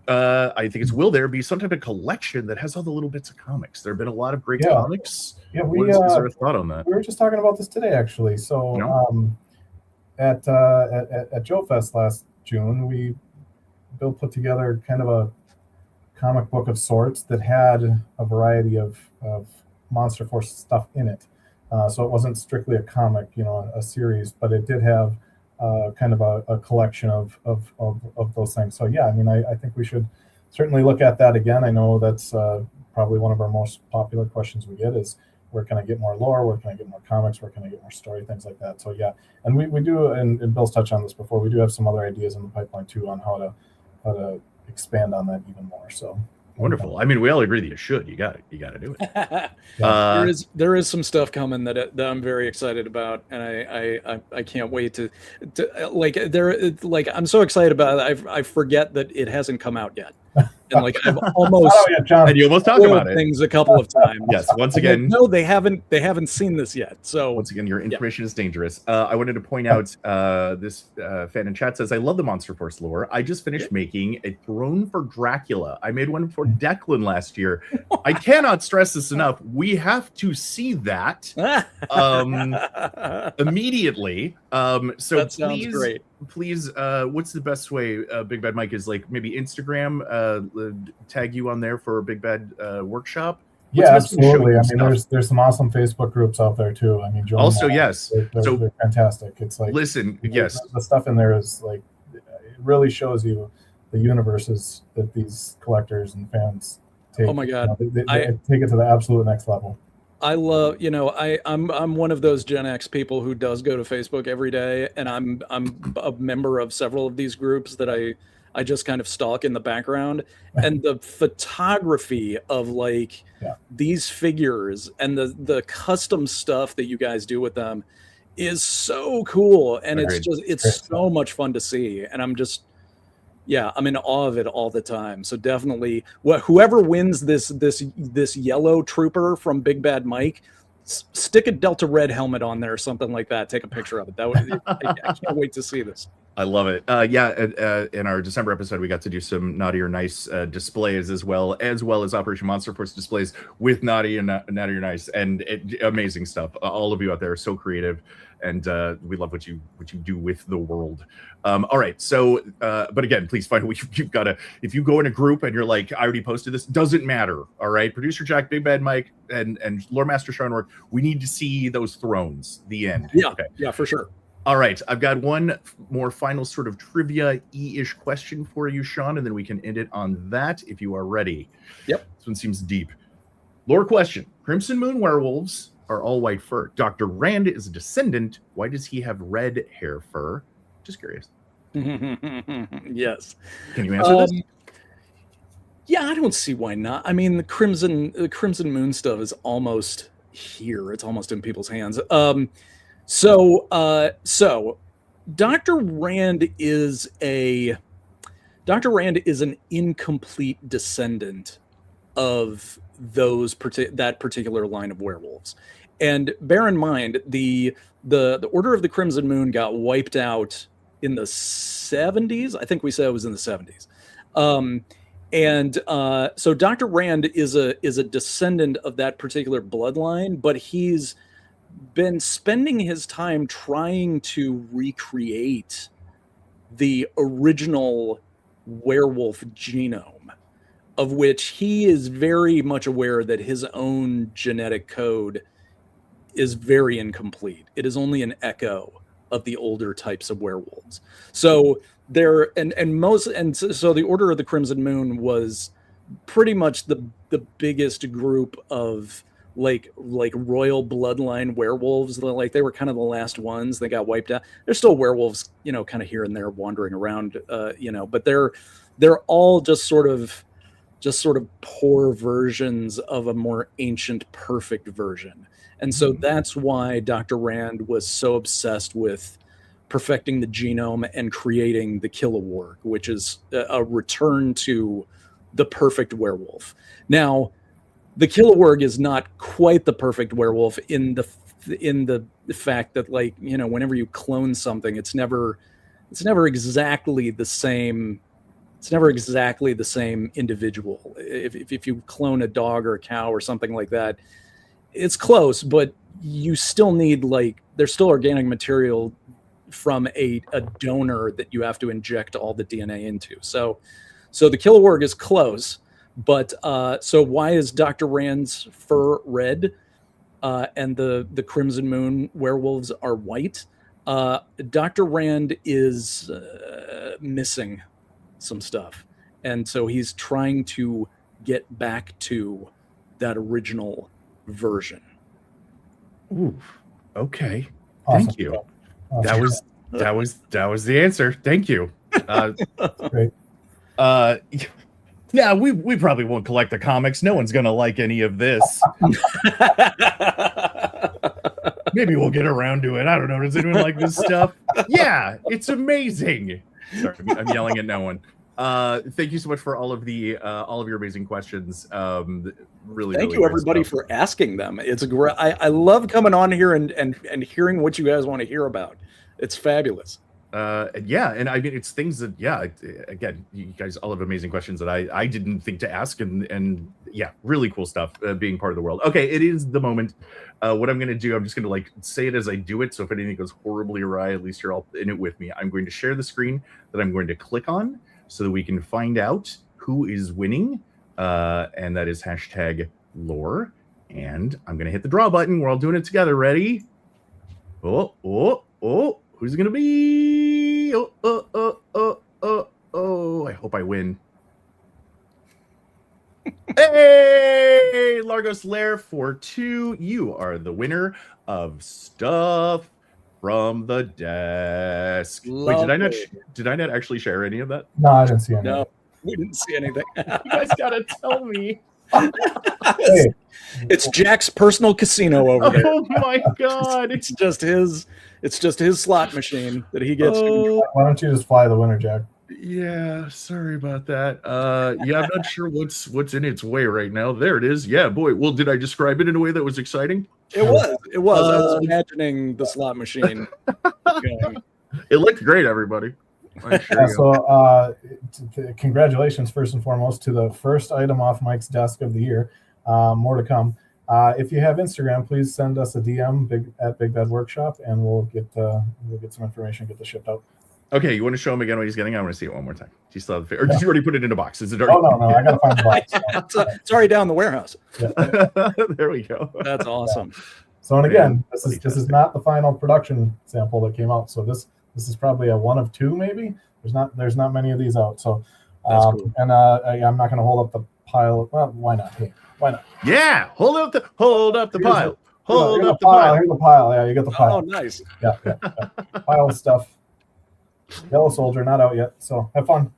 [SPEAKER 1] I think will there be some type of collection that has all the little bits of comics? There have been a lot of great comics.
[SPEAKER 2] Yeah,
[SPEAKER 1] is there a thought on that?
[SPEAKER 2] We were just talking about this today, actually. So at Joe Fest last June, Bill put together kind of a comic book of sorts that had a variety of Monster Force stuff in it. So it wasn't strictly a comic, a series, but it did have kind of a collection of those things. So yeah, I mean, I think we should certainly look at that again. I know that's probably one of our most popular questions we get is, where can I get more lore? Where can I get more comics? Where can I get more story? Things like that. So yeah, and we do, and Bill's touched on this before, we do have some other ideas in the pipeline too on how to expand on that even more. So
[SPEAKER 1] wonderful. I mean, we all agree that you should. You got to do it.
[SPEAKER 3] There is some stuff coming that I'm very excited about, and I can't wait to I'm so excited about it. I forget that it hasn't come out yet. And I've almost
[SPEAKER 1] and you almost talked about
[SPEAKER 3] things a couple of times.
[SPEAKER 1] Yes, once again,
[SPEAKER 3] no, they haven't seen this yet. So
[SPEAKER 1] once again, your information is dangerous. I wanted to point out this fan in chat says, I love the Monster Force lore. I just finished making a throne for Dracula. I made one for Declan last year. I cannot stress this enough. We have to see that immediately. So that sounds great. Please, what's the best way, Big Bad Mike, is maybe Instagram, tag you on there for Big Bad Workshop?
[SPEAKER 2] Yeah, absolutely. I mean, there's some awesome Facebook groups out there too. I mean,
[SPEAKER 1] yes,
[SPEAKER 2] they're fantastic. It's
[SPEAKER 1] yes,
[SPEAKER 2] the stuff in there is it really shows you the universes that these collectors and fans take.
[SPEAKER 3] Oh my God.
[SPEAKER 2] They take it to the absolute next level.
[SPEAKER 3] I love, I'm one of those Gen X people who does go to Facebook every day, and I'm a member of several of these groups that I just kind of stalk in the background. And the photography of these figures and the custom stuff that you guys do with them is so cool, and it's so much fun to see. And I'm in awe of it all the time. So definitely, whoever wins this yellow trooper from Big Bad Mike, stick a Delta Red helmet on there or something like that. Take a picture of it. I can't wait to see this.
[SPEAKER 1] I love it. In our December episode, we got to do some Naughty or Nice displays as well as Operation Monster Force displays with Naughty or Nice, and amazing stuff. All of you out there are so creative, and we love what you do with the world. All right, so but again, please find you've got to. If you go in a group and you're like, I already posted this, doesn't matter. All right, Producer Jack, Big Bad Mike, and Lore Master Sean Rourke, we need to see those thrones. The end.
[SPEAKER 3] Yeah,
[SPEAKER 1] okay.
[SPEAKER 3] Yeah, for sure.
[SPEAKER 1] All right, I've got one more final sort of trivia-ish question for you, Sean, and then we can end it on that if you are ready.
[SPEAKER 3] Yep.
[SPEAKER 1] This one seems deep. Lore question. Crimson Moon werewolves are all white fur. Dr. Rand is a descendant. Why does he have red hair fur? Just curious.
[SPEAKER 3] Yes.
[SPEAKER 1] Can you answer this?
[SPEAKER 3] Yeah, I don't see why not. I mean, the Crimson Moon stuff is almost here. It's almost in people's hands. So Dr. Rand is an incomplete descendant of that particular line of werewolves. And bear in mind, the Order of the Crimson Moon got wiped out in the 70s. I think we said it was in the 70s. So Dr. Rand is a descendant of that particular bloodline, but he's been spending his time trying to recreate the original werewolf genome, of which he is very much aware that his own genetic code is very incomplete. It is only an echo of the older types of werewolves. So so the Order of the Crimson Moon was pretty much the biggest group of like royal bloodline werewolves. Like, they were kind of the last ones. They got wiped out. There's still werewolves, kind of here and there wandering around, but they're all just sort of poor versions of a more ancient, perfect version. And so that's why Dr. Rand was so obsessed with perfecting the genome and creating the Kilowog, which is a return to the perfect werewolf. Now, the Kilowog is not quite the perfect werewolf in the fact that, whenever you clone something, it's never exactly the same. It's never exactly the same individual. If you clone a dog or a cow or something like that, it's close, but you still need, there's still organic material from a donor that you have to inject all the DNA into. So the Kilowog is close. But so why is Dr. Rand's fur red and the Crimson Moon werewolves are white? Dr. Rand is missing some stuff. And so he's trying to get back to that original version.
[SPEAKER 1] Ooh, okay.
[SPEAKER 2] Awesome.
[SPEAKER 1] Thank you.
[SPEAKER 2] Awesome.
[SPEAKER 1] That was the answer. Thank you.
[SPEAKER 2] Great.
[SPEAKER 1] Yeah, we probably won't collect the comics. No one's gonna like any of this. Maybe we'll get around to it. I don't know. Does anyone like this stuff? Yeah, it's amazing. Sorry, I'm yelling at no one. Thank you so much for all of your amazing questions. Really,
[SPEAKER 3] thank you everybody for asking them. It's great. I love coming on here and hearing what you guys want to hear about. It's fabulous.
[SPEAKER 1] Yeah, and I mean, it's things that, again, you guys all have amazing questions that I didn't think to ask, and yeah, really cool stuff being part of the world. Okay, it is the moment. What I'm going to do, I'm just going to say it as I do it, so if anything goes horribly awry, at least you're all in it with me. I'm going to share the screen that I'm going to click on so that we can find out who is winning, and that is #lore, and I'm going to hit the draw button. We're all doing it together. Ready? Oh. Who's it gonna be? Oh! I hope I win. Hey, Largos Lair 42, you are the winner of stuff from the desk. Wait, did I not actually share any of that?
[SPEAKER 2] No, I didn't see any.
[SPEAKER 3] No, we didn't see anything.
[SPEAKER 1] You guys gotta tell me.
[SPEAKER 2] Hey.
[SPEAKER 3] It's Jack's personal casino over there.
[SPEAKER 1] Oh my god.
[SPEAKER 3] It's just his slot machine that he gets.
[SPEAKER 2] Why don't you just fly the winner, Jack?
[SPEAKER 1] Yeah, sorry about that. Yeah, I'm not sure what's in its way right now. There it is. Yeah, boy. Well, did I describe it in a way that was exciting?
[SPEAKER 3] It was. I was imagining the slot machine going.
[SPEAKER 1] It looked great, everybody.
[SPEAKER 2] Congratulations first and foremost to the first item off Mike's desk of the year. More to come. If you have Instagram, please send us a DM at BigBadWorkshop, and we'll get some information, get this shipped out.
[SPEAKER 1] Okay, you want to show him again what he's getting? I want to see it one more time. Do you still have or did you already put it in a box? Is it already?
[SPEAKER 2] Oh no, I gotta find the box.
[SPEAKER 3] It's already down in the warehouse.
[SPEAKER 2] Yeah.
[SPEAKER 1] There we go.
[SPEAKER 3] That's awesome.
[SPEAKER 2] Yeah. So, and again, this is not the final production sample that came out. So this is probably a one of two, maybe. There's not many of these out. So, cool. And I'm not going to hold up the pile. Well, why not? Hey, why not?
[SPEAKER 1] Yeah, hold up the pile. Hold up the pile.
[SPEAKER 2] Here's the pile. Yeah, you got the pile.
[SPEAKER 3] Oh, nice.
[SPEAKER 2] Yeah. Pile of stuff. Yellow Soldier, not out yet. So have fun.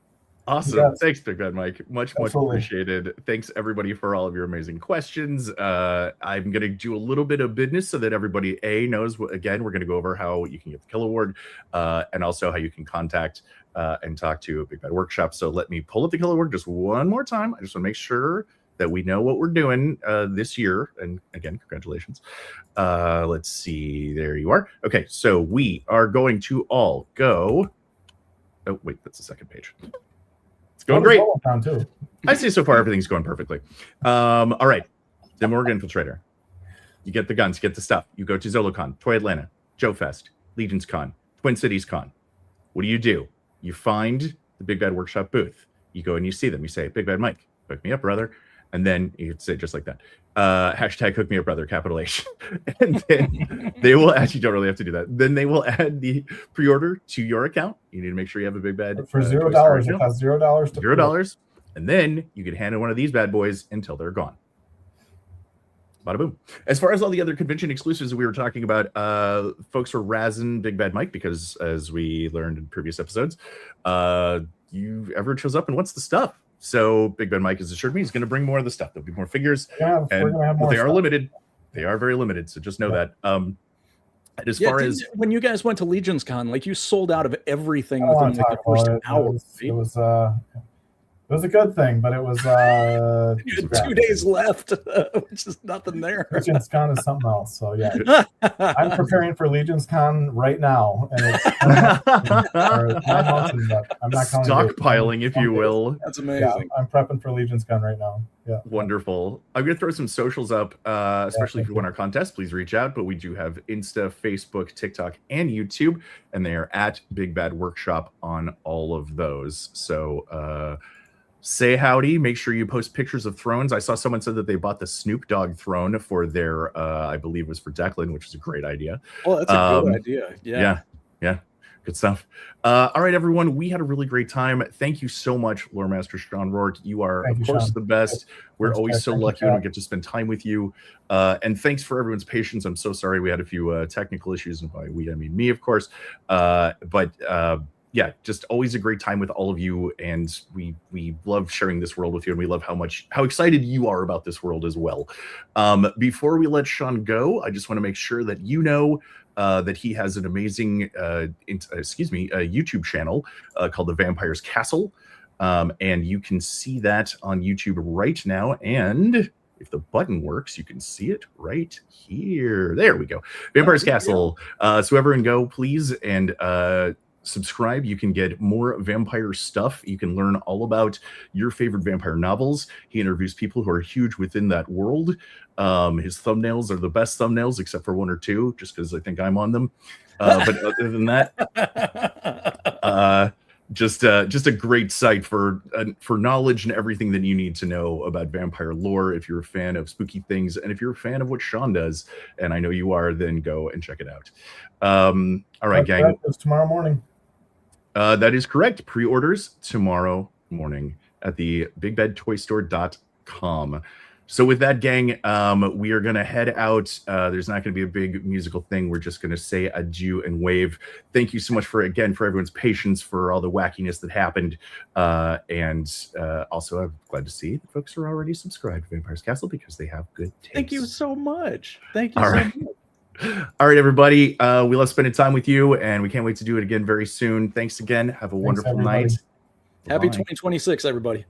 [SPEAKER 1] Awesome.
[SPEAKER 2] Yes.
[SPEAKER 1] Thanks, BigBadMike. Much appreciated. Thanks, everybody, for all of your amazing questions. I'm going to do a little bit of business so that everybody, knows, again, we're going to go over how you can get the Kill Award and also how you can contact and talk to Big Bad Workshop. So let me pull up the Kill Award just one more time. I just want to make sure that we know what we're doing this year. And again, congratulations. Let's see. There you are. Okay, so we are going to all go. Oh, wait, that's the second page. It's going great.
[SPEAKER 2] Too.
[SPEAKER 1] I see so far everything's going perfectly. All right. Then Morgan Infiltrator. You get the guns, you get the stuff. You go to ZoloCon, Toy Atlanta, Joe Fest, Legions Con, Twin Cities Con. What do? You find the Big Bad Workshop booth. You go and you see them. You say, Big Bad Mike, hook me up, brother. And then you say just like that. Hashtag hook me up, brother, capital H. And then they will add, you don't really have to do that. Then they will add the pre-order to your account. You need to make sure you have a Big Bad.
[SPEAKER 2] For $0, it costs $0 to
[SPEAKER 1] $0. And then you can hand in one of these bad boys until they're gone. Bada boom. As far as all the other convention exclusives that we were talking about, folks are razzing Big Bad Mike because, as we learned in previous episodes, everyone shows up and wants the stuff. So Big Bad Mike has assured me he's going to bring more of the stuff. There'll be more figures, and they are limited. They are very limited, so just know that. As far as
[SPEAKER 3] when you guys went to Legions Con, like you sold out of everything within like the first hour.
[SPEAKER 2] It was a good thing, but it was
[SPEAKER 3] you had 2 days left, which is nothing there.
[SPEAKER 2] Legions Con is something else. So yeah, I'm preparing for Legions Con right now, and it's 9 months, but I'm not
[SPEAKER 1] stockpiling, if you will.
[SPEAKER 3] That's amazing.
[SPEAKER 2] Yeah, I'm prepping for Legions Con right now. Yeah,
[SPEAKER 1] wonderful. I'm gonna throw some socials up, especially if you win our contest. Please reach out. But we do have Insta, Facebook, TikTok, and YouTube, and they are at Big Bad Workshop on all of those. So. Say howdy. Make sure you post pictures of thrones. I saw someone said that they bought the Snoop Dogg throne for their, I believe it was for Declan, which is a great idea.
[SPEAKER 3] Oh, that's a good idea.
[SPEAKER 1] Yeah. Good stuff. All right, everyone. We had a really great time. Thank you so much, Lore Master Sean Rourke. You are, of course, the best. We're always so lucky when we get to spend time with you. And thanks for everyone's patience. I'm so sorry we had a few technical issues. And by we, I mean me, of course. Yeah, just always a great time with all of you, and we love sharing this world with you, and we love how excited you are about this world as well. Before we let Sean go, I just want to make sure that you know that he has an amazing YouTube channel called The Vampire's Castle, and you can see that on YouTube right now. And if the button works, you can see it right here. There we go. Vampire's Castle. So everyone go, please, and subscribe. You can get more vampire stuff. You can learn all about your favorite vampire novels. He interviews people who are huge within that world. His thumbnails are the best thumbnails, except for one or two, just because I think I'm on them. But other than that, just a great site for knowledge and everything that you need to know about vampire lore. If you're a fan of spooky things, and if you're a fan of what Sean does, and I know you are, then go and check it out. All right, gang.
[SPEAKER 2] It's tomorrow morning.
[SPEAKER 1] That is correct. Pre-orders tomorrow morning at the BigBadToyStore.com. gmail.com. So with that, gang, we are going to head out. There's not going to be a big musical thing. We're just going to say adieu and wave. Thank you so much for everyone's patience, for all the wackiness that happened. And also, I'm glad to see that folks are already subscribed to Vampire's Castle because they have good taste.
[SPEAKER 3] Thank you so much. Thank you so much.
[SPEAKER 1] All right, everybody. We love spending time with you, and we can't wait to do it again very soon. Thanks again. Have a wonderful night.
[SPEAKER 3] Happy 2026, everybody.